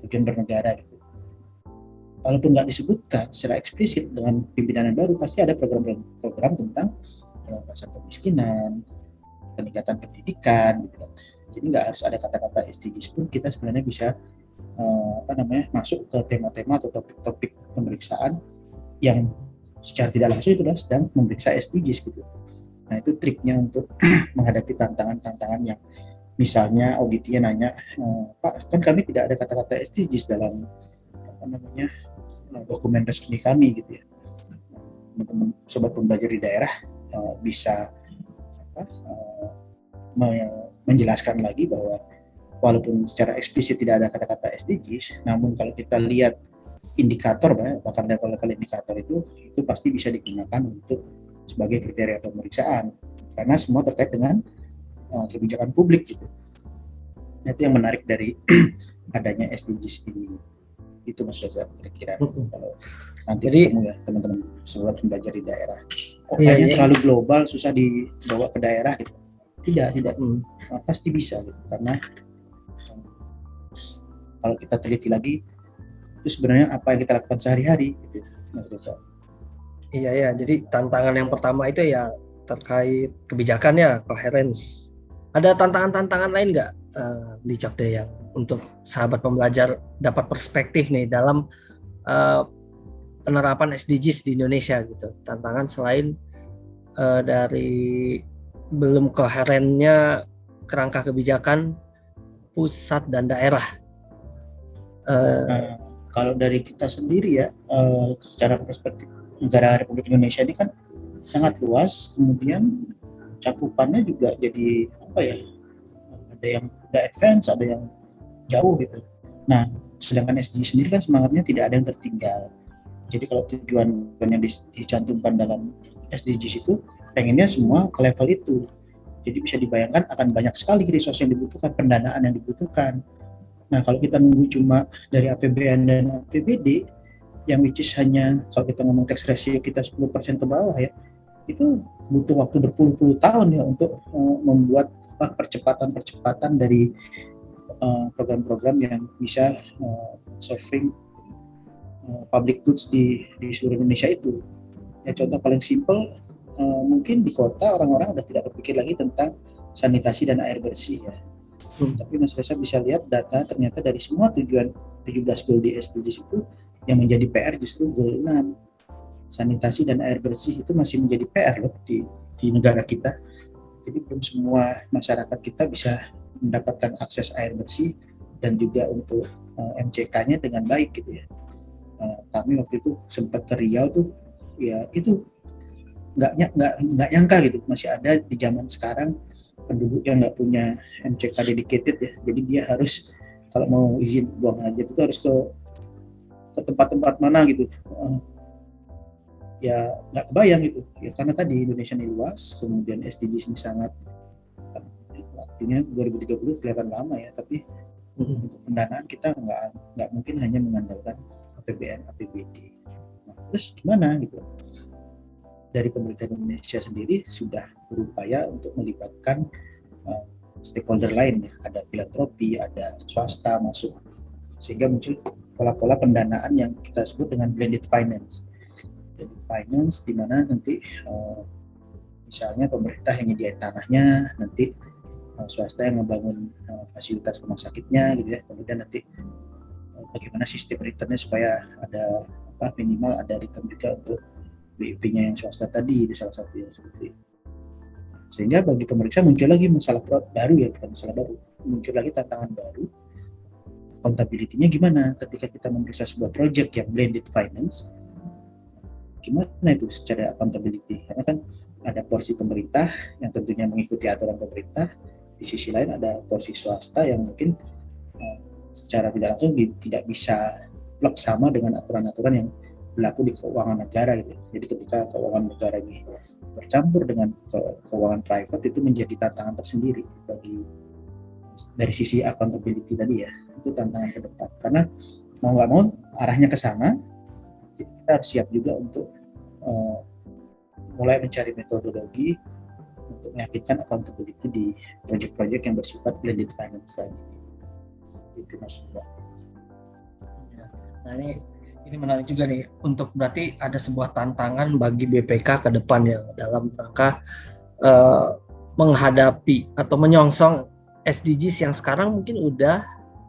tujuan bernegara gitu. Walaupun nggak disebutkan secara eksplisit dengan pimpinan yang baru, pasti ada program-program tentang pengentasan kemiskinan, peningkatan pendidikan gitu kan. Jadi nggak harus ada kata-kata SDGs pun kita sebenarnya bisa masuk ke tema-tema atau topik-topik pemeriksaan yang secara tidak langsung itu adalah sedang memeriksa SDGs gitu. Nah, itu triknya untuk menghadapi tantangan-tantangan yang misalnya auditnya nanya, Pak, kan kami tidak ada kata-kata SDGs dalam dokumen resmi kami gitu ya. Teman-teman sobat pembelajar di daerah bisa menjelaskan lagi bahwa walaupun secara eksplisit tidak ada kata-kata SDGs, namun kalau kita lihat indikator, bahkan level-level indikator itu pasti bisa digunakan untuk sebagai kriteria pemeriksaan, karena semua terkait dengan kebijakan publik gitu. Nah, itu yang menarik dari adanya SDGs ini. Itu Mas Reza kira-kira kalau nanti ketemu ya teman-teman sobat pembelajar di daerah. Kok kayaknya terlalu global, susah dibawa ke daerah gitu. Tidak. Pasti bisa gitu, karena kalau kita teliti lagi itu sebenarnya apa yang kita lakukan sehari-hari gitu, Mas Reza. Iya, jadi tantangan yang pertama itu ya terkait kebijakannya, coherence. Ada tantangan-tantangan lain nggak di Cokde yang untuk sahabat pembelajar dapat perspektif nih dalam penerapan SDGs di Indonesia gitu? Tantangan selain dari belum koherennya kerangka kebijakan pusat dan daerah. Kalau dari kita sendiri ya, secara perspektif negara Republik Indonesia ini kan sangat luas, kemudian cakupannya juga jadi ada yang udah advance, ada yang jauh gitu. Nah, sedangkan SDG sendiri kan semangatnya tidak ada yang tertinggal. Jadi kalau tujuan yang dicantumkan dalam SDGs itu pengennya semua ke level itu. Jadi bisa dibayangkan akan banyak sekali resource yang dibutuhkan, pendanaan yang dibutuhkan. Nah, kalau kita nunggu cuma dari APBN dan APBD, yang which is hanya kalau kita ngomong tax ratio kita 10% ke bawah ya, itu butuh waktu berpuluh-puluh tahun ya untuk membuat percepatan dari program-program yang bisa serving public goods di seluruh Indonesia itu. Ya, contoh paling simpel, mungkin di kota orang-orang udah tidak berpikir lagi tentang sanitasi dan air bersih ya. Tapi Mas Reza bisa lihat data ternyata dari semua tujuan 17 goal di SDGs itu yang menjadi PR justru goal 6. Sanitasi dan air bersih itu masih menjadi PR loh di negara kita. Jadi belum semua masyarakat kita bisa mendapatkan akses air bersih dan juga untuk MCK-nya dengan baik gitu ya. Kami waktu itu sempat ke Riau tuh, ya itu nggak nyangka gitu masih ada di zaman sekarang penduduk yang nggak punya MCK dedicated ya. Jadi dia harus kalau mau izin buang hajat itu harus ke tempat-tempat mana gitu. Ya nggak kebayang gitu ya, karena tadi Indonesia ini luas, kemudian SDGs ini sangat waktunya 2030 kelihatan lama ya, tapi untuk pendanaan kita nggak mungkin hanya mengandalkan APBN, APBD. Nah, terus gimana gitu? Dari pemerintah Indonesia sendiri sudah berupaya untuk melibatkan stakeholder lain ya, ada filantropi, ada swasta masuk, sehingga muncul pola-pola pendanaan yang kita sebut dengan blended finance. Blended finance di mana nanti misalnya pemerintah yang nyediain tanahnya, nanti swasta yang membangun fasilitas rumah sakitnya gitu ya. Kemudian nanti bagaimana sistem returnnya supaya ada minimal ada return juga untuk BIP-nya yang swasta tadi, itu salah satu yang seperti itu. Sehingga bagi pemeriksa muncul lagi masalah baru ya, bukan masalah baru, muncul lagi tantangan baru. Accountability-nya gimana ketika kita memeriksa sebuah project yang blended finance, gimana itu secara accountability? Karena kan ada porsi pemerintah yang tentunya mengikuti aturan pemerintah, di sisi lain ada porsi swasta yang mungkin secara tidak langsung tidak bisa plek sama dengan aturan-aturan yang berlaku di keuangan negara gitu. Jadi ketika keuangan negara ini bercampur dengan keuangan private, itu menjadi tantangan tersendiri dari sisi accountability tadi ya. Itu tantangan ke depan. Karena mau nggak mau arahnya ke sana, kita harus siap juga untuk mulai mencari metodologi untuk meyakinkan accountability di proyek-proyek yang bersifat blended finance tadi. Itu maksudnya. Nah ini menarik juga nih, untuk berarti ada sebuah tantangan bagi BPK ke depan ya dalam rangka menghadapi atau menyongsong SDGs yang sekarang mungkin udah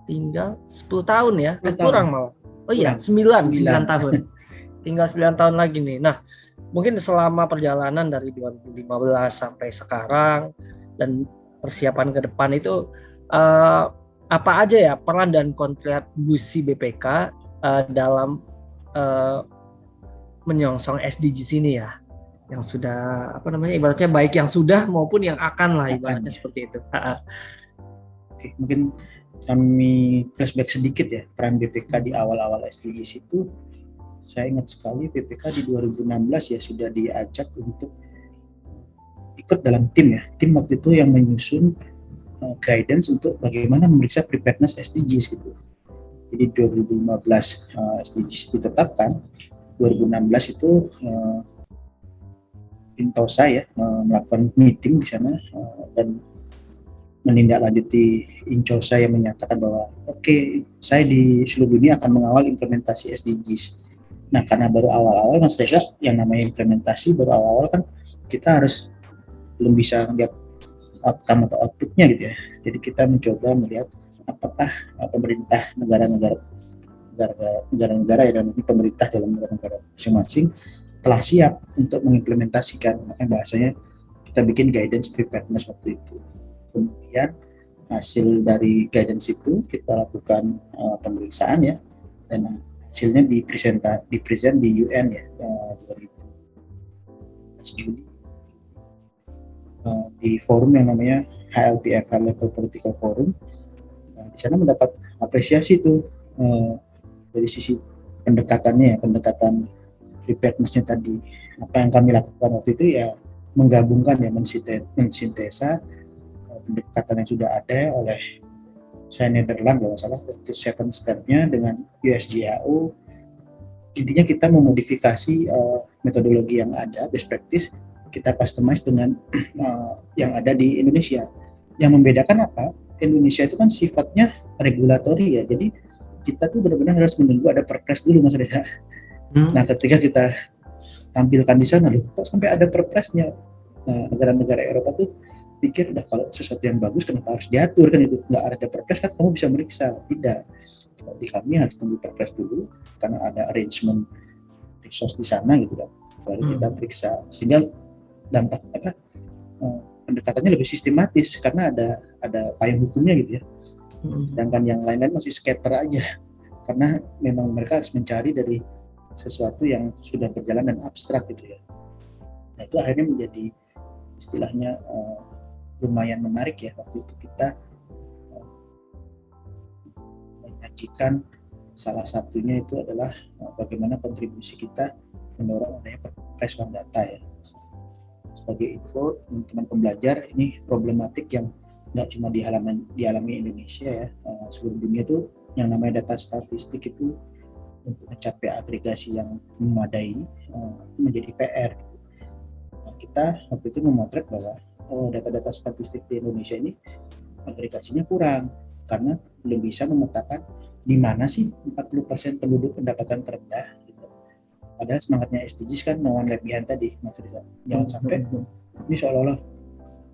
tinggal 10 tahun ya, kurang malah. Oh iya, 9 tahun. Tinggal 9 tahun lagi nih. Nah, mungkin selama perjalanan dari 2015 sampai sekarang dan persiapan ke depan itu apa aja ya peran dan kontribusi BPK dalam menyongsong SDGs ini ya, yang sudah ibaratnya baik yang sudah maupun yang akan lah ibaratnya seperti itu. Oke, mungkin kami flashback sedikit ya peran BPK di awal-awal SDGs itu. Saya ingat sekali BPK di 2016 ya sudah diajak untuk ikut dalam tim ya. Tim waktu itu yang menyusun guidance untuk bagaimana memeriksa preparedness SDGs gitu. Jadi 2015 SDGs ditetapkan, 2016 itu Intosa ya melakukan meeting di sana dan menindaklanjuti Incosa yang menyatakan bahwa oke, saya di seluruh dunia akan mengawal implementasi SDGs. Nah, karena baru awal-awal Mas Reza, yang namanya implementasi baru awal-awal kan kita harus belum bisa melihat outcome atau outputnya gitu ya. Jadi kita mencoba melihat apakah pemerintah negara-negara ya, dan pemerintah dalam negara-negara masing-masing telah siap untuk mengimplementasikan. Makanya bahasanya kita bikin guidance preparedness waktu itu. Kemudian hasil dari guidance itu kita lakukan pemeriksaan ya, dan hasilnya dipresent di UN ya 2012 Juli di forum yang namanya HLPF, High Level Political Forum. Di sana mendapat apresiasi itu dari sisi pendekatan preparedness-nya tadi. Apa yang kami lakukan waktu itu ya menggabungkan ya, mensintesa pendekatan yang sudah ada oleh Netherlands kalau salah, itu 7 step-nya dengan USGAO. Intinya kita memodifikasi metodologi yang ada, best practice, kita customize dengan yang ada di Indonesia. Yang membedakan apa? Indonesia itu kan sifatnya regulatori ya, jadi kita tuh benar-benar harus menunggu ada perpres dulu Mas Reza. Nah, ketika kita tampilkan di sana, loh kok sampai ada perpresnya? Nah, negara-negara Eropa tuh pikir, udah kalau sesuatu yang bagus kenapa harus diatur, kan itu nggak ada perpres kan kamu bisa meriksa. Tidak, di kami harus tunggu perpres dulu karena ada arrangement resource di sana gitu kan, baru kita periksa, sehingga dampak pendekatannya lebih sistematis karena ada payung hukumnya gitu ya. Sedangkan yang lain-lain masih scatter aja karena memang mereka harus mencari dari sesuatu yang sudah berjalan dan abstrak gitu ya. Nah, itu akhirnya menjadi istilahnya lumayan menarik ya. Waktu itu kita menyajikan salah satunya itu adalah bagaimana kontribusi kita mendorong adanya Perpres One Data ya. Sebagai info teman-teman pembelajar, ini problematik yang nggak cuma dialami Indonesia ya, seluruh dunia itu yang namanya data statistik itu untuk mencapai agregasi yang memadai menjadi PR. Nah, kita waktu itu memotret bahwa data-data statistik di Indonesia ini agregasinya kurang karena belum bisa memetakan di mana sih 40% penduduk pendapatan terendah. Padahal semangatnya SDGs kan no one left behind tadi, Mas Rizal. Jangan sampai ini seolah-olah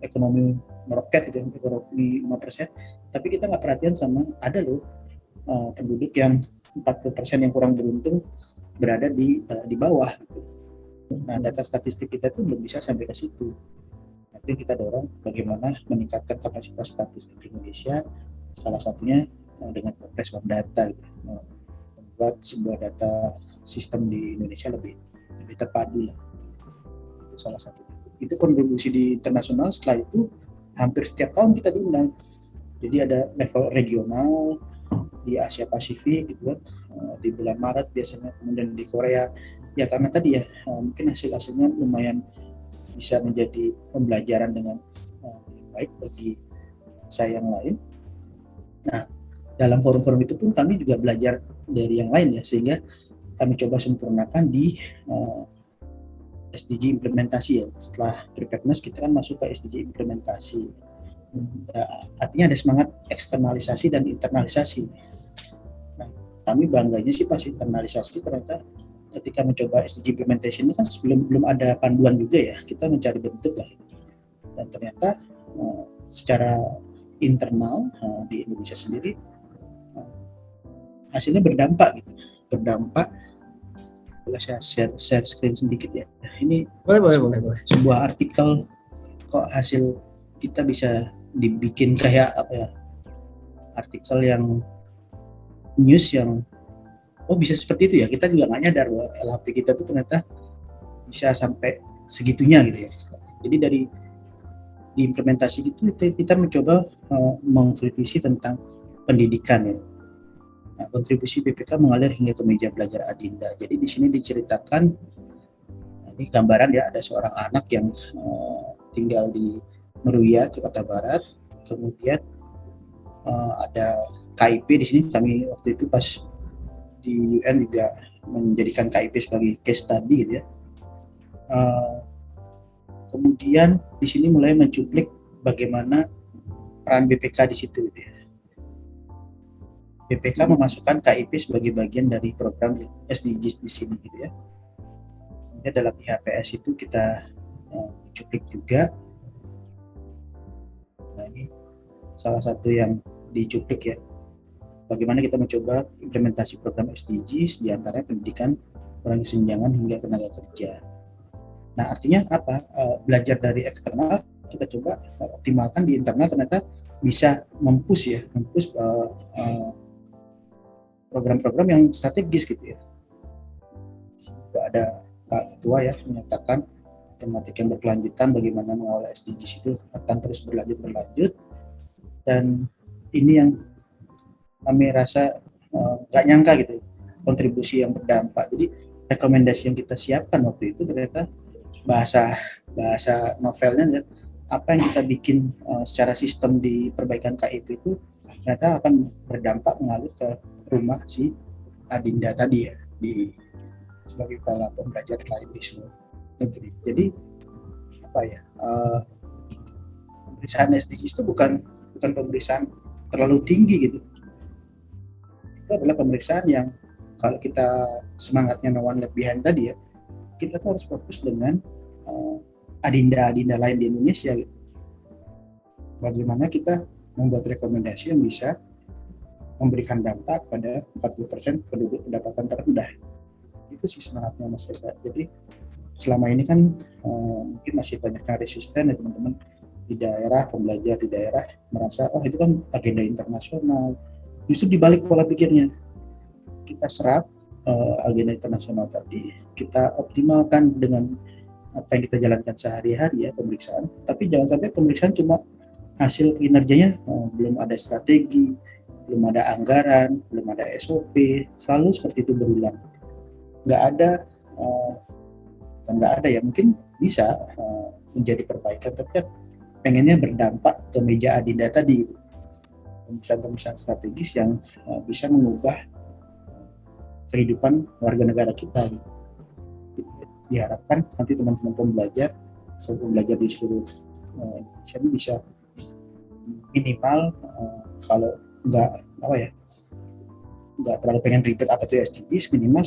ekonomi meroket gitu, ekonomi 5%, tapi kita nggak perhatian sama ada loh penduduk yang 40% yang kurang beruntung berada di bawah gitu. Nah, data statistik kita tuh belum bisa sampai ke situ. Nanti kita dorong bagaimana meningkatkan kapasitas statistik di Indonesia, salah satunya dengan platform data gitu. Membuat sebuah data sistem di Indonesia lebih terpadu lah. Itu salah satu. Itu kontribusi di internasional. Setelah itu hampir setiap tahun kita diundang. Jadi ada level regional di Asia Pasifik gitu kan, di bulan Maret biasanya, kemudian di Korea. Ya karena tadi ya mungkin hasil-hasilnya lumayan bisa menjadi pembelajaran dengan baik bagi saya yang lain. Nah, dalam forum-forum itu pun kami juga belajar dari yang lain ya, sehingga kami coba sempurnakan di SDG implementasi ya. Setelah preparedness kita kan masuk ke SDG implementasi. Artinya ada semangat eksternalisasi dan internalisasi. Nah, kami bangganya sih pas internalisasi, ternyata ketika mencoba SDG implementation ini kan belum ada panduan juga ya, kita mencari bentuk lah. Dan ternyata secara internal di Indonesia sendiri hasilnya berdampak gitu. Berdampak. Boleh saya share screen sedikit ya. Ini Boleh. Sebuah artikel kok hasil kita bisa dibikin kayak apa ya, artikel yang news yang bisa seperti itu ya. Kita juga nggak nyadar bahwa LHP kita tuh ternyata bisa sampai segitunya gitu ya. Jadi dari diimplementasi itu kita mencoba mengkritisi tentang pendidikan ya. Nah, kontribusi BPK mengalir hingga ke meja belajar Adinda. Jadi di sini diceritakan, ini gambaran ya, ada seorang anak yang tinggal di Meruya, Jakarta Barat. Kemudian ada KIP di sini. Kami waktu itu pas di UN juga menjadikan KIP sebagai case study gitu ya. Kemudian di sini mulai mencuplik bagaimana peran BPK di situ gitu ya. BPK memasukkan KIP sebagai bagian dari program SDGs di sini gitu ya. Kemudian dalam IHPS itu kita cuplik juga. Nah, ini salah satu yang dicuplik ya. Bagaimana kita mencoba implementasi program SDGs di antaranya pendidikan, kurangi senjangan hingga tenaga kerja. Nah, artinya apa? Belajar dari eksternal, kita coba optimalkan di internal, ternyata bisa mempush program-program yang strategis gitu ya. Juga ada Pak Ketua ya menyatakan tematik yang berkelanjutan bagaimana mengawal SDGs itu akan terus berlanjut, dan ini yang kami rasa nggak nyangka gitu, kontribusi yang berdampak. Jadi rekomendasi yang kita siapkan waktu itu ternyata bahasa novelnya ya, apa yang kita bikin secara sistem di perbaikan KIP itu ternyata akan berdampak mengalir ke rumah si Adinda tadi ya, di sebagai kepala pembelajar lain di seluruh negeri. Jadi apa ya, pemeriksaan SDGs itu bukan pemeriksaan terlalu tinggi gitu. Itu adalah pemeriksaan yang kalau kita semangatnya no one left behind tadi ya, kita tuh harus fokus dengan adinda-adinda lain di Indonesia gitu. Bagaimana kita membuat rekomendasi yang bisa memberikan dampak pada 40% penduduk pendapatan terendah. Itu sih semangatnya Mas Reza. Jadi selama ini kan mungkin masih banyak yang resisten ya teman-teman di daerah, pembelajar di daerah merasa itu kan agenda internasional. Justru dibalik pola pikirnya, kita serap agenda internasional tadi, kita optimalkan dengan apa yang kita jalankan sehari-hari ya, pemeriksaan. Tapi jangan sampai pemeriksaan cuma hasil kinerjanya, belum ada strategi, belum ada anggaran, belum ada SOP, selalu seperti itu berulang. Nggak ada ya, mungkin bisa menjadi perbaikan, tapi kan pengennya berdampak ke meja Adinda tadi, pemeriksaan strategis yang bisa mengubah kehidupan warga negara kita. Diharapkan nanti teman-teman pembelajar di seluruh Indonesia ini bisa minimal kalau nggak terlalu pengen ribet apa tuh SDGs, minimal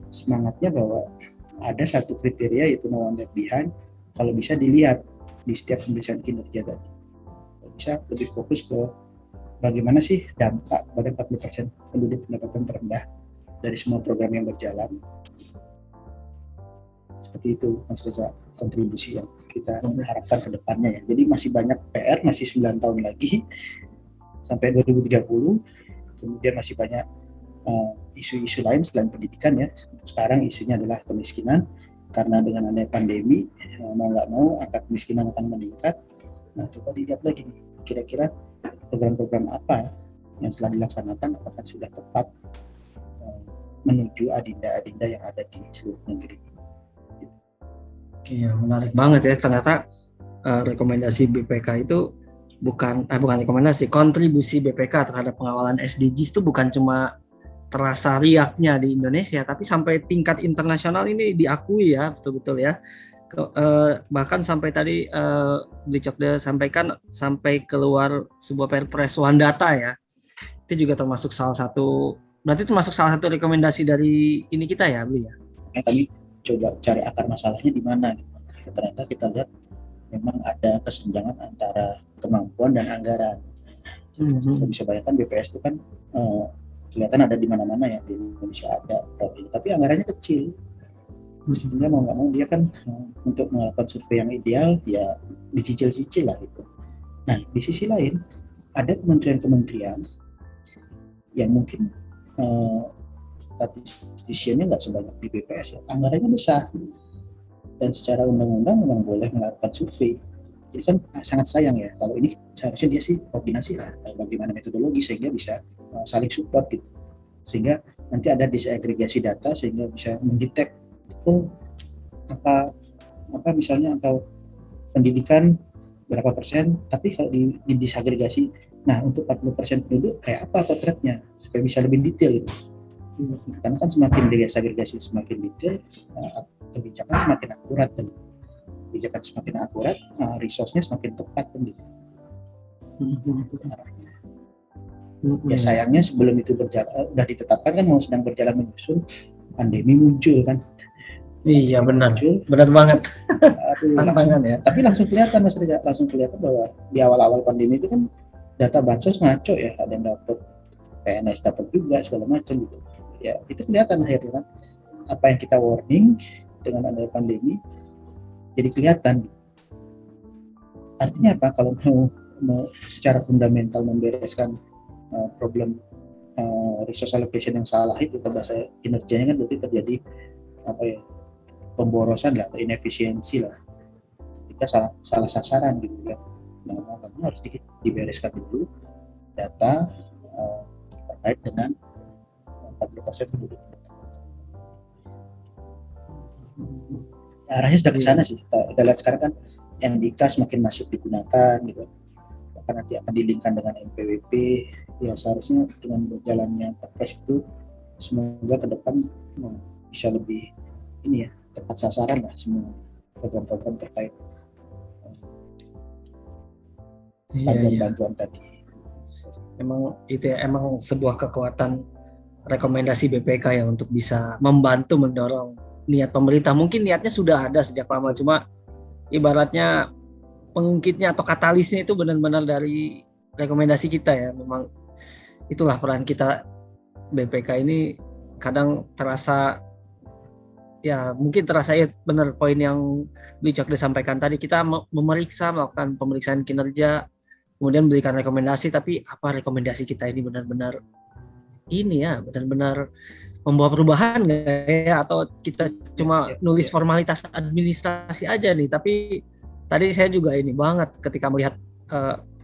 semangatnya bahwa ada satu kriteria yaitu no one left behind. Kalau bisa dilihat di setiap pemeriksaan kinerja tadi. Bisa lebih fokus ke bagaimana sih dampak pada 40% penduduk pendapatan terendah dari semua program yang berjalan. Seperti itu Mas Reza, kontribusi yang kita harapkan ke depannya ya. Jadi masih banyak PR, masih 9 tahun lagi sampai 2030. Kemudian masih banyak isu-isu lain selain pendidikan ya. Sekarang isunya adalah kemiskinan, karena dengan adanya pandemi mau nggak mau angka kemiskinan akan meningkat. Nah, coba dilihat lagi nih, kira-kira program-program apa yang telah dilaksanakan apakah sudah tepat menuju adinda-adinda yang ada di seluruh negeri. Gitu. Iya, menarik banget ya. Ternyata rekomendasi BPK itu bukan rekomendasi, kontribusi BPK terhadap pengawalan SDGs itu bukan cuma terasa riaknya di Indonesia, tapi sampai tingkat internasional ini diakui ya, betul-betul ya. Bahkan sampai tadi Beli Cokde sampaikan sampai keluar sebuah Perpres One Data ya. Itu juga termasuk salah satu rekomendasi dari ini kita ya, Beli ya. Kami coba cari akar masalahnya di mana. Ternyata kita lihat memang ada kesenjangan antara kemampuan dan anggaran. Kita bisa bayangkan BPS itu kan kelihatan ada di mana-mana ya, di Indonesia ada program, tapi anggarannya kecil. Sehingga mau nggak mau dia kan untuk melakukan survei yang ideal ya dicicil-cicil lah gitu. Nah di sisi lain ada kementerian-kementerian yang mungkin statistisiannya nggak sebanyak di BPS ya, anggarannya besar dan secara undang-undang memang boleh melakukan survei. Jadi kan sangat sayang ya kalau ini seharusnya dia sih koordinasi lah bagaimana metodologi sehingga bisa saling support gitu, sehingga nanti ada disagregasi data sehingga bisa mendetek apa misalnya atau pendidikan berapa persen, tapi kalau di disagregasi, nah untuk 40% penduduk kayak apa potretnya supaya bisa lebih detail gitu. Karena kan semakin disagregasi semakin detail, kebijakan semakin akurat dan kebijakan semakin akurat, resource-nya semakin tepat kan gitu. Ya sayangnya sebelum itu udah ditetapkan kan mau sedang berjalan menyusun, pandemi muncul kan. Iya benar banget. Tapi langsung kelihatan Mas Reza, langsung kelihatan bahwa di awal-awal pandemi itu kan data bansos ngaco ya, ada yang dapat PNS dapat juga segala macam gitu. Ya itu kelihatan akhirnya kan apa yang kita warning dengan adanya pandemi jadi kelihatan. Artinya apa? Kalau mau secara fundamental membereskan problem resource allocation yang salah itu, kalau bahasa kinerjanya kan berarti terjadi apa ya, pemborosan lah atau inefisiensi lah, kita salah sasaran gitu kan. Nah makanya harus dibereskan dulu data terkait dengan 40% penduduk. Arahnya sudah ke sana sih. Kita lihat sekarang kan NDK semakin masif digunakan gitu, bahkan nanti akan dilingkan dengan NPWP. Ya seharusnya dengan berjalannya Perpres itu semoga ke depan bisa lebih ini ya, tepat sasaran lah semua program-program terkait bantuan tadi. Emang itu ya, emang sebuah kekuatan rekomendasi BPK ya untuk bisa membantu mendorong niat pemerintah. Mungkin niatnya sudah ada sejak lama, cuma ibaratnya pengungkitnya atau katalisnya itu benar-benar dari rekomendasi kita ya. Memang itulah peran kita BPK ini kadang terasa ya, mungkin terasa ya benar poin yang Beli Cokde disampaikan tadi, kita melakukan pemeriksaan kinerja, kemudian berikan rekomendasi, tapi apa rekomendasi kita ini benar-benar ini ya, benar-benar membawa perubahan nggak ya, atau kita cuma nulis formalitas administrasi aja nih. Tapi tadi saya juga ini banget ketika melihat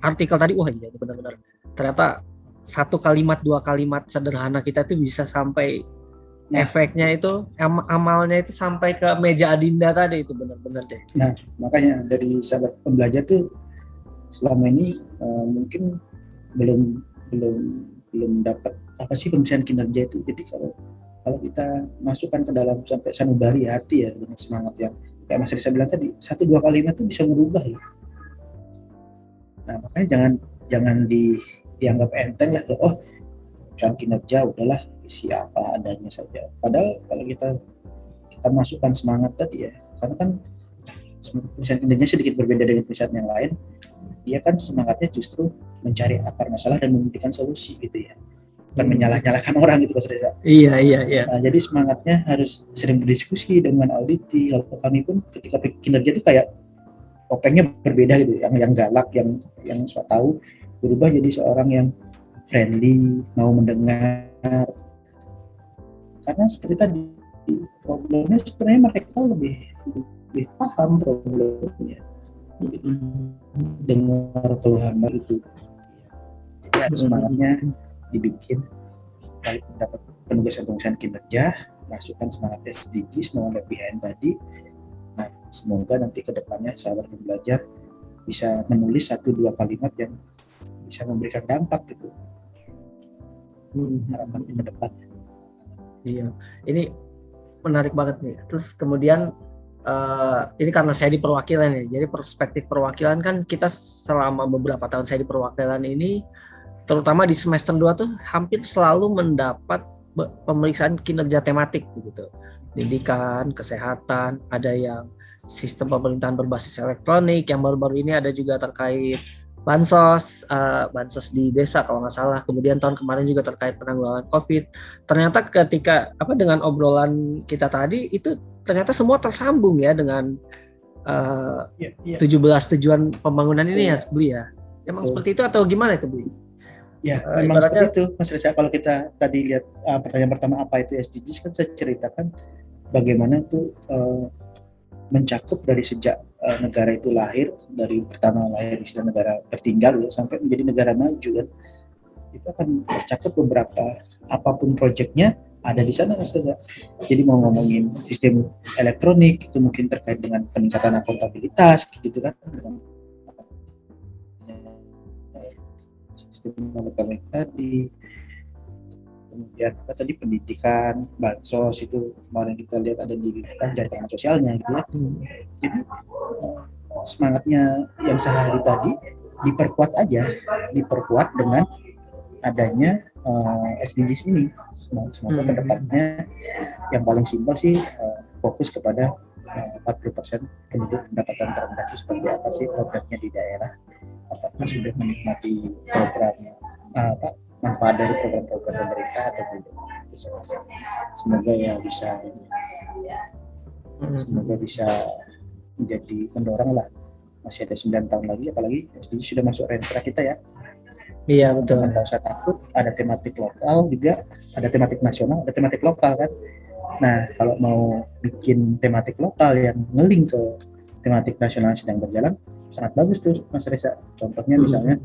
artikel tadi, wah iya benar-benar ternyata satu kalimat dua kalimat sederhana kita tuh bisa sampai efeknya itu amalnya itu sampai ke meja adinda tadi, itu benar-benar deh. Nah makanya dari sahabat pembelajar tuh selama ini mungkin belum dapat apa sih pemeriksaan kinerja itu. Jadi kalau kita masukkan ke dalam sampai sanubari hati ya, dengan semangat yang kayak Mas Risa bilang tadi, 1-2 kalimat itu bisa merubah ya. Nah makanya jangan dianggap enteng lah, oh pemeriksaan kinerja udahlah isi apa adanya saja. Padahal kalau kita masukkan semangat tadi ya, karena kan perusahaan kinerjanya sedikit berbeda dengan perusahaan yang lain. Dia kan semangatnya justru mencari akar masalah dan memberikan solusi gitu ya, bukan menyalah-nyalahkan orang gitu Mas Reza. Iya. Nah, jadi semangatnya harus sering berdiskusi dengan auditi. Kalau kami pun ketika kinerja itu kayak topengnya berbeda gitu, yang galak, yang so tahu, berubah jadi seorang yang friendly, mau mendengar. Karena seperti tadi, problemnya sebenarnya mereka lebih paham problemnya, dengar keluhan itu. Ya, semangatnya dibikin baik mendapat penugasan kinerja, masukkan semangat SDGs, no one left behind tadi. Nah, semoga nanti ke depannya sahabat pembelajar bisa menulis 1-2 kalimat yang bisa memberikan dampak gitu. Harapannya ke depannya. Iya, ini menarik banget nih. Terus kemudian ini karena saya di perwakilan ya, jadi perspektif perwakilan kan kita selama beberapa tahun saya di perwakilan ini, terutama di semester 2 tuh hampir selalu mendapat pemeriksaan kinerja tematik begitu. Pendidikan, kesehatan, ada yang sistem pemerintahan berbasis elektronik, yang baru-baru ini ada juga terkait bansos di desa kalau nggak salah. Kemudian tahun kemarin juga terkait penanggulangan COVID. Ternyata ketika dengan obrolan kita tadi itu ternyata semua tersambung ya dengan 17 tujuan pembangunan ini ya, Bli ya. Emang seperti itu atau gimana itu, Bli? Ya, memang seperti itu, Mas Reza. Kalau kita tadi lihat pertanyaan pertama apa itu SDGs, kan saya ceritakan bagaimana itu mencakup dari sejak negara itu lahir, dari pertama lahir istilah negara tertinggal ya, sampai menjadi negara maju kan. Itu akan tercakup beberapa, apapun proyeknya ada di sana Mas Reza. Jadi mau ngomongin sistem elektronik itu mungkin terkait dengan peningkatan akuntabilitas gitu kan, sistem elektronik tadi. Kemudian pendidikan, bansos itu kemarin kita lihat ada di jaringan sosialnya gitu ya. Jadi semangatnya yang sehari tadi diperkuat dengan adanya SDGs ini. Semoga kedepannya yang paling simpel sih fokus kepada 40% penduduk pendapatan terendah itu seperti apa sih programnya di daerah, apakah sudah menikmati program manfaat dari program-program pemerintah atau tidak. Itu semoga ya bisa menjadi pendorong lah. Masih ada 9 tahun lagi, apalagi SDG sudah masuk renstra kita ya. Iya betul. Tidak usah takut, ada tematik lokal juga, ada tematik nasional, ada tematik lokal kan. Nah, kalau mau bikin tematik lokal yang ngeling ke tematik nasional yang sedang berjalan, sangat bagus tuh Mas Reza. Contohnya misalnya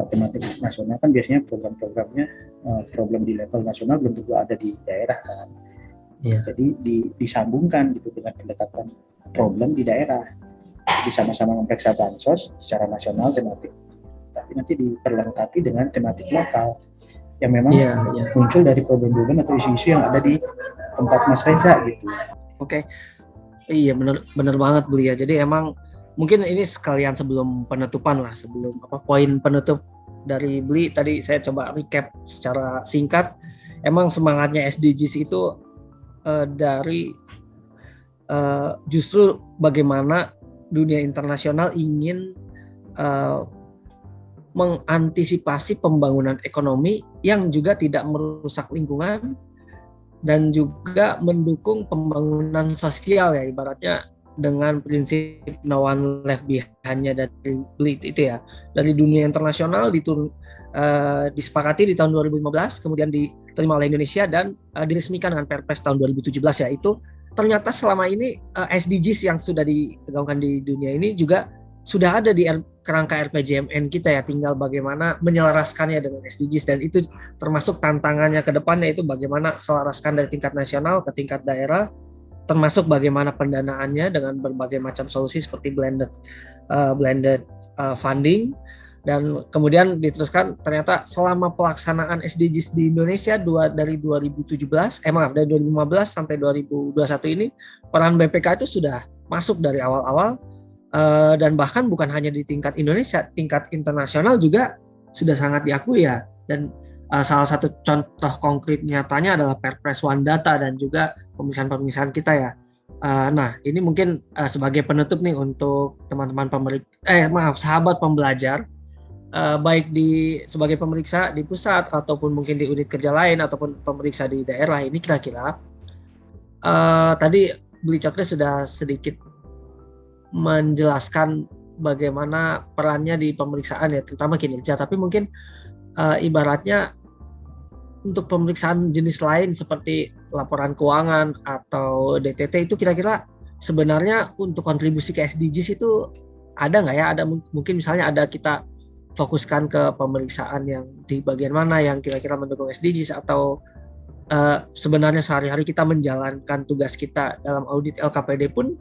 tematik nasional kan biasanya program-programnya problem di level nasional belum tentu ada di daerah kan. Jadi disambungkan gitu dengan pendekatan problem di daerah. Jadi sama-sama memeriksa bansos secara nasional tematik, tapi nanti diperlengkapi dengan tematik lokal yang memang muncul dari problem-problem atau isu-isu yang ada di tempat Mas Reza gitu. Oke. Iya benar banget Beli ya. Jadi emang mungkin ini sekalian sebelum penutupan lah, sebelum poin penutup dari Beli tadi saya coba recap secara singkat. Emang semangatnya SDGs itu dari justru bagaimana dunia internasional ingin mengantisipasi pembangunan ekonomi yang juga tidak merusak lingkungan dan juga mendukung pembangunan sosial ya, ibaratnya dengan prinsip no one left behind-nya dari BLIT itu ya. Dari dunia internasional disepakati di tahun 2015, kemudian diterima oleh Indonesia dan diresmikan dengan Perpres tahun 2017 ya. Itu ternyata selama ini SDGs yang sudah digaungkan di dunia ini juga sudah ada di kerangka RPJMN kita ya, tinggal bagaimana menyelaraskannya dengan SDGs, dan itu termasuk tantangannya ke depannya, itu bagaimana selaraskan dari tingkat nasional ke tingkat daerah, termasuk bagaimana pendanaannya dengan berbagai macam solusi seperti blended funding, dan kemudian diteruskan ternyata selama pelaksanaan SDGs di Indonesia dari 2015 sampai 2021 ini peran BPK itu sudah masuk dari awal-awal. Dan bahkan bukan hanya di tingkat Indonesia, tingkat internasional juga sudah sangat diakui ya. Dan salah satu contoh konkret nyatanya adalah Perpres One Data dan juga pemeriksaan kita ya. Nah, ini mungkin sebagai penutup nih untuk teman-teman sahabat pembelajar, baik sebagai pemeriksa di pusat ataupun mungkin di unit kerja lain ataupun pemeriksa di daerah, ini kira-kira tadi Beli Cokres sudah sedikit menjelaskan bagaimana perannya di pemeriksaan ya, terutama kinerja. Tapi mungkin ibaratnya untuk pemeriksaan jenis lain seperti laporan keuangan atau DTT itu kira-kira sebenarnya untuk kontribusi ke SDGs itu ada nggak ya? Ada mungkin misalnya ada kita fokuskan ke pemeriksaan yang di bagian mana yang kira-kira mendukung SDGs atau sebenarnya sehari-hari kita menjalankan tugas kita dalam audit LKPD pun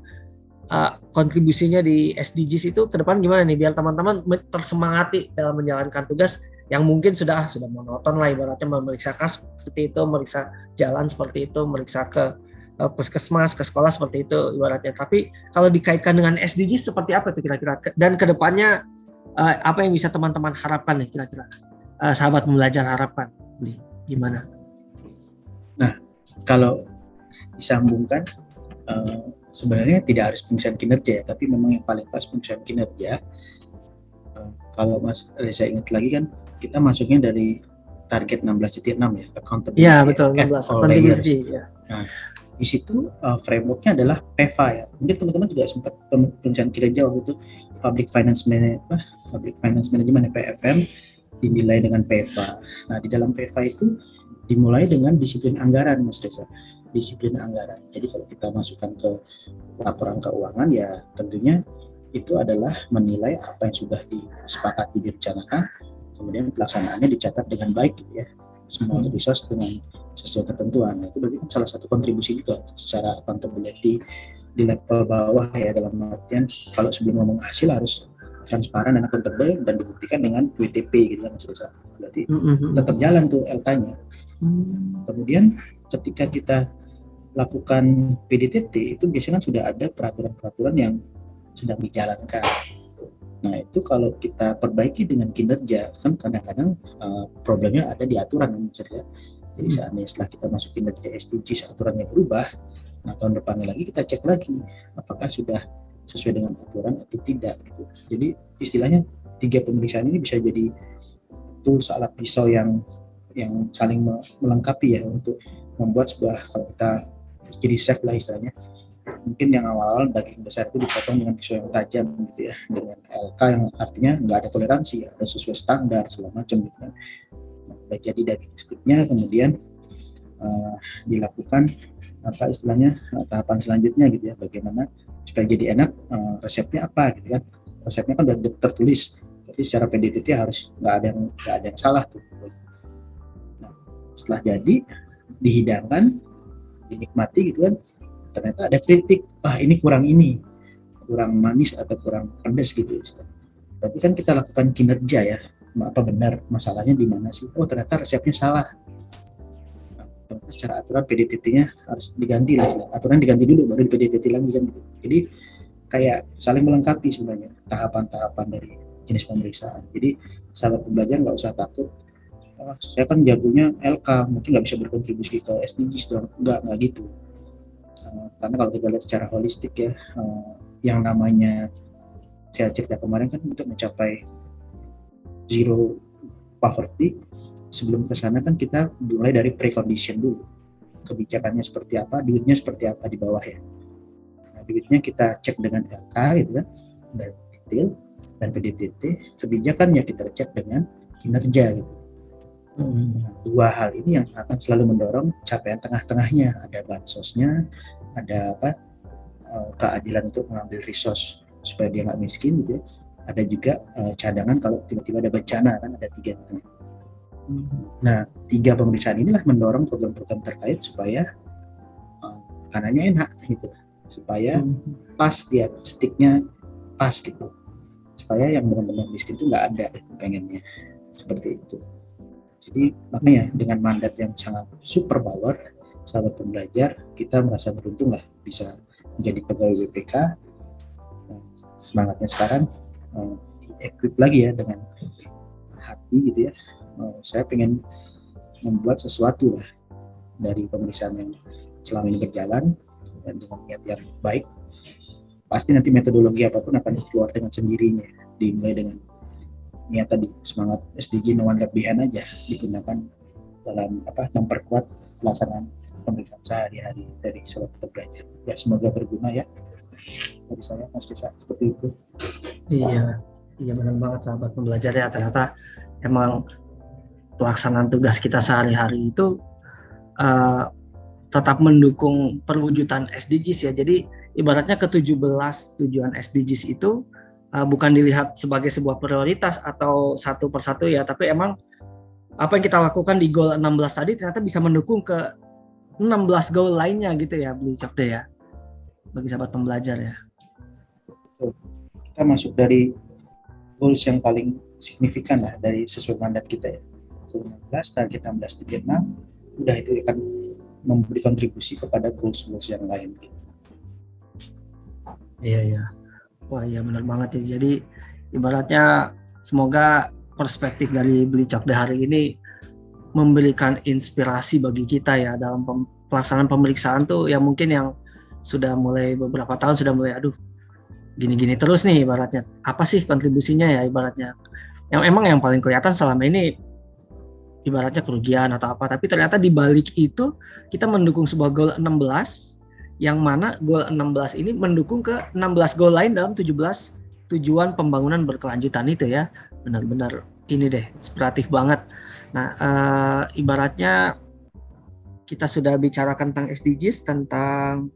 kontribusinya di SDGs itu ke depan gimana nih biar teman-teman tersemangati dalam menjalankan tugas yang mungkin sudah monoton lah ibaratnya memeriksa kas seperti itu, meriksa jalan seperti itu, meriksa ke puskesmas, ke sekolah seperti itu ibaratnya. Tapi kalau dikaitkan dengan SDGs seperti apa itu kira-kira dan ke depannya apa yang bisa teman-teman harapkan nih kira-kira sahabat pembelajar harapkan gimana? Nah, kalau disambungkan sebenarnya tidak harus pemeriksaan kinerja ya, tapi memang yang paling pas pemeriksaan kinerja. Kalau Mas Reza ingat lagi kan kita masuknya dari target 16.6 ya, accountability ya, betul, at 16, all layers. Ya. Nah, di situ frameworknya adalah PEVA ya. Mungkin teman-teman juga sempat pemeriksaan kinerja waktu itu Public Finance Management PFM dinilai dengan PEVA. Nah, di dalam PEVA itu dimulai dengan disiplin anggaran, Mas Reza. Disiplin anggaran. Jadi kalau kita masukkan ke laporan keuangan ya tentunya itu adalah menilai apa yang sudah disepakati direncanakan, kemudian pelaksanaannya dicatat dengan baik gitu ya. Semua resource dengan sesuai ketentuan. Nah, itu berarti kan salah satu kontribusi juga secara accountability di level bawah ya, dalam artian kalau sebelum ngomong hasil harus transparan dan akuntabel dan dibuktikan dengan WTP gitu kan Mas Reza. Berarti tetap jalan tuh LK-nya. Kemudian ketika kita lakukan PDTT itu biasanya kan sudah ada peraturan-peraturan yang sedang dijalankan. Nah itu kalau kita perbaiki dengan kinerja kan kadang-kadang problemnya ada di aturan misalnya. Jadi seandainya setelah kita masuk kinerja SDGs aturannya berubah, nah tahun depannya lagi kita cek lagi apakah sudah sesuai dengan aturan atau tidak gitu. Jadi istilahnya 3 pemeriksaan ini bisa jadi tools alat pisau yang saling melengkapi ya untuk membuat sebuah, kalau kita jadi chef lah istilahnya, mungkin yang awal-awal daging besar itu dipotong dengan pisau yang tajam gitu ya, dengan LK yang artinya nggak ada toleransi ya, harus sesuai standar segala macam gitu kan. Nah, udah jadi daging sticknya kemudian dilakukan apa istilahnya tahapan selanjutnya gitu ya, bagaimana supaya jadi enak, resepnya apa gitu kan. Resepnya kan udah tertulis, jadi secara PDTT harus nggak ada yang salah tuh. Nah, setelah jadi dihidangkan, dinikmati gitu kan, ternyata ada kritik, ini kurang manis atau kurang pedas gitu. Berarti kan kita lakukan kinerja ya, apa benar masalahnya di mana sih? Oh ternyata resepnya salah. Nah, secara aturan PDTT-nya harus diganti lah, aturan diganti dulu baru di PDTT lagi kan gitu. Jadi kayak saling melengkapi sebenarnya tahapan-tahapan dari jenis pemeriksaan. Jadi sahabat pembelajar nggak usah takut, saya kan jagonya LK mungkin nggak bisa berkontribusi ke SDGs dong, nggak gitu. Karena kalau kita lihat secara holistik ya, yang namanya saya cerita kemarin kan untuk mencapai zero poverty, sebelum ke sana kan kita mulai dari precondition dulu, kebijakannya seperti apa, duitnya seperti apa di bawah ya. Nah, duitnya kita cek dengan LK gitu kan, dan detail, dan PDTT, kebijakannya kita cek dengan kinerja gitu. Dua hal ini yang akan selalu mendorong capaian tengah-tengahnya, ada bansosnya, ada keadilan untuk mengambil resource supaya dia nggak miskin gitu ya. Ada juga cadangan kalau tiba-tiba ada bencana kan, ada 3 gitu. Nah 3 pemeriksaan inilah mendorong program-program terkait supaya makanannya enak gitu, supaya pas dia sticknya pas gitu, supaya yang benar-benar miskin itu nggak ada pengennya seperti itu. Jadi makanya dengan mandat yang sangat super power, sahabat pembelajar, kita merasa beruntung lah bisa menjadi pegawai BPK. Semangatnya sekarang di-equip lagi ya dengan hati gitu ya. Saya pengen membuat sesuatu lah dari pemeriksaan yang selama ini berjalan, dan dengan niat yang baik, pasti nanti metodologi apapun akan keluar dengan sendirinya. Dimulai dengan niat tadi, semangat SDG no one left behind aja digunakan dalam memperkuat pelaksanaan pemeriksaan sehari-hari dari sobat pembelajar. Ya, semoga berguna ya dari saya, Mas Risa, seperti itu. Iya benar banget sahabat pembelajar ya, ternyata emang pelaksanaan tugas kita sehari-hari itu tetap mendukung perwujudan SDGs ya. Jadi ibaratnya ke-17 tujuan SDGs itu bukan dilihat sebagai sebuah prioritas atau satu persatu ya, tapi emang apa yang kita lakukan di goal 16 tadi ternyata bisa mendukung ke 16 goal lainnya gitu ya, Beli Cokde ya, bagi sahabat pembelajar ya. Kita masuk dari goals yang paling signifikan lah dari sesuai mandat kita ya. 16, target 16.6, udah itu akan memberi kontribusi kepada goals-goals yang lain. Iya. Wah iya benar banget ya. Jadi ibaratnya semoga perspektif dari Beli Cokde hari ini memberikan inspirasi bagi kita ya dalam pelaksanaan pemeriksaan tuh yang mungkin yang sudah mulai beberapa tahun sudah mulai gini-gini terus nih ibaratnya. Apa sih kontribusinya ya ibaratnya. Yang emang yang paling kelihatan selama ini ibaratnya kerugian atau apa, tapi ternyata di balik itu kita mendukung sebuah goal 16 yang mana goal 16 ini mendukung ke 16 goal lain dalam 17 tujuan pembangunan berkelanjutan itu ya. Benar-benar ini deh, inspiratif banget. Nah, ibaratnya kita sudah bicarakan tentang SDGs, tentang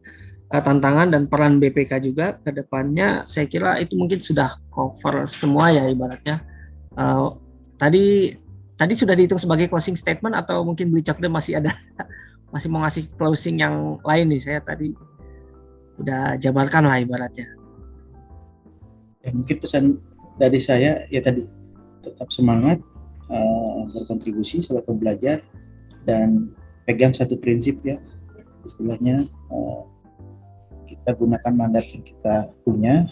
tantangan dan peran BPK juga ke depannya. Saya kira itu mungkin sudah cover semua ya ibaratnya. Tadi sudah dihitung sebagai closing statement atau mungkin Beli Cokde masih mau ngasih closing yang lain nih? Saya tadi udah jabarkan lah ibaratnya. Ya, mungkin pesan dari saya ya tadi, tetap semangat berkontribusi sebagai pembelajar dan pegang satu prinsip ya, istilahnya kita gunakan mandat yang kita punya.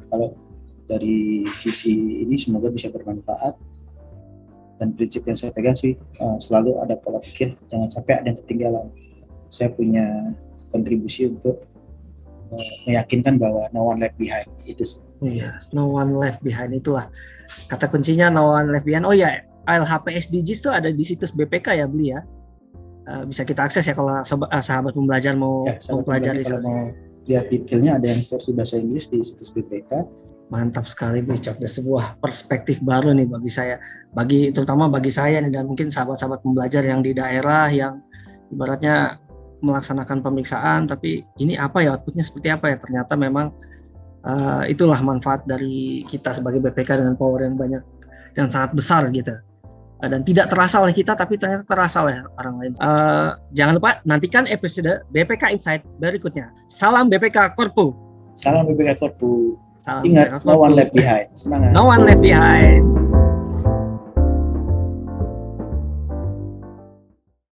Kalau dari sisi ini semoga bisa bermanfaat. Dan prinsip yang saya pegang sih selalu ada pola pikir, jangan sampai ada yang ketinggalan. Saya punya kontribusi untuk meyakinkan bahwa no one left behind, itu sih. Iya, no one left behind itulah kata kuncinya, no one left behind. Oh ya, LHP SDGs itu ada di situs BPK ya, Beli ya. Bisa kita akses ya kalau sahabat pembelajar mau mempelajari. Kalau mau lihat detailnya ada yang versi bahasa Inggris di situs BPK. Mantap sekali Beli Cokde, sebuah perspektif baru nih bagi saya, terutama bagi saya nih, dan mungkin sahabat-sahabat pembelajar yang di daerah yang ibaratnya melaksanakan pemeriksaan, tapi ini apa ya, outputnya seperti apa ya, ternyata memang itulah manfaat dari kita sebagai BPK dengan power yang banyak dan sangat besar gitu, dan tidak terasa oleh kita tapi ternyata terasa oleh orang lain. Jangan lupa nantikan episode BPK Insight berikutnya. Salam BPK Korpu. Salam BPK Korpu. Salam Ingat, BPK Korpu. no one left behind. Semangat. No one left behind.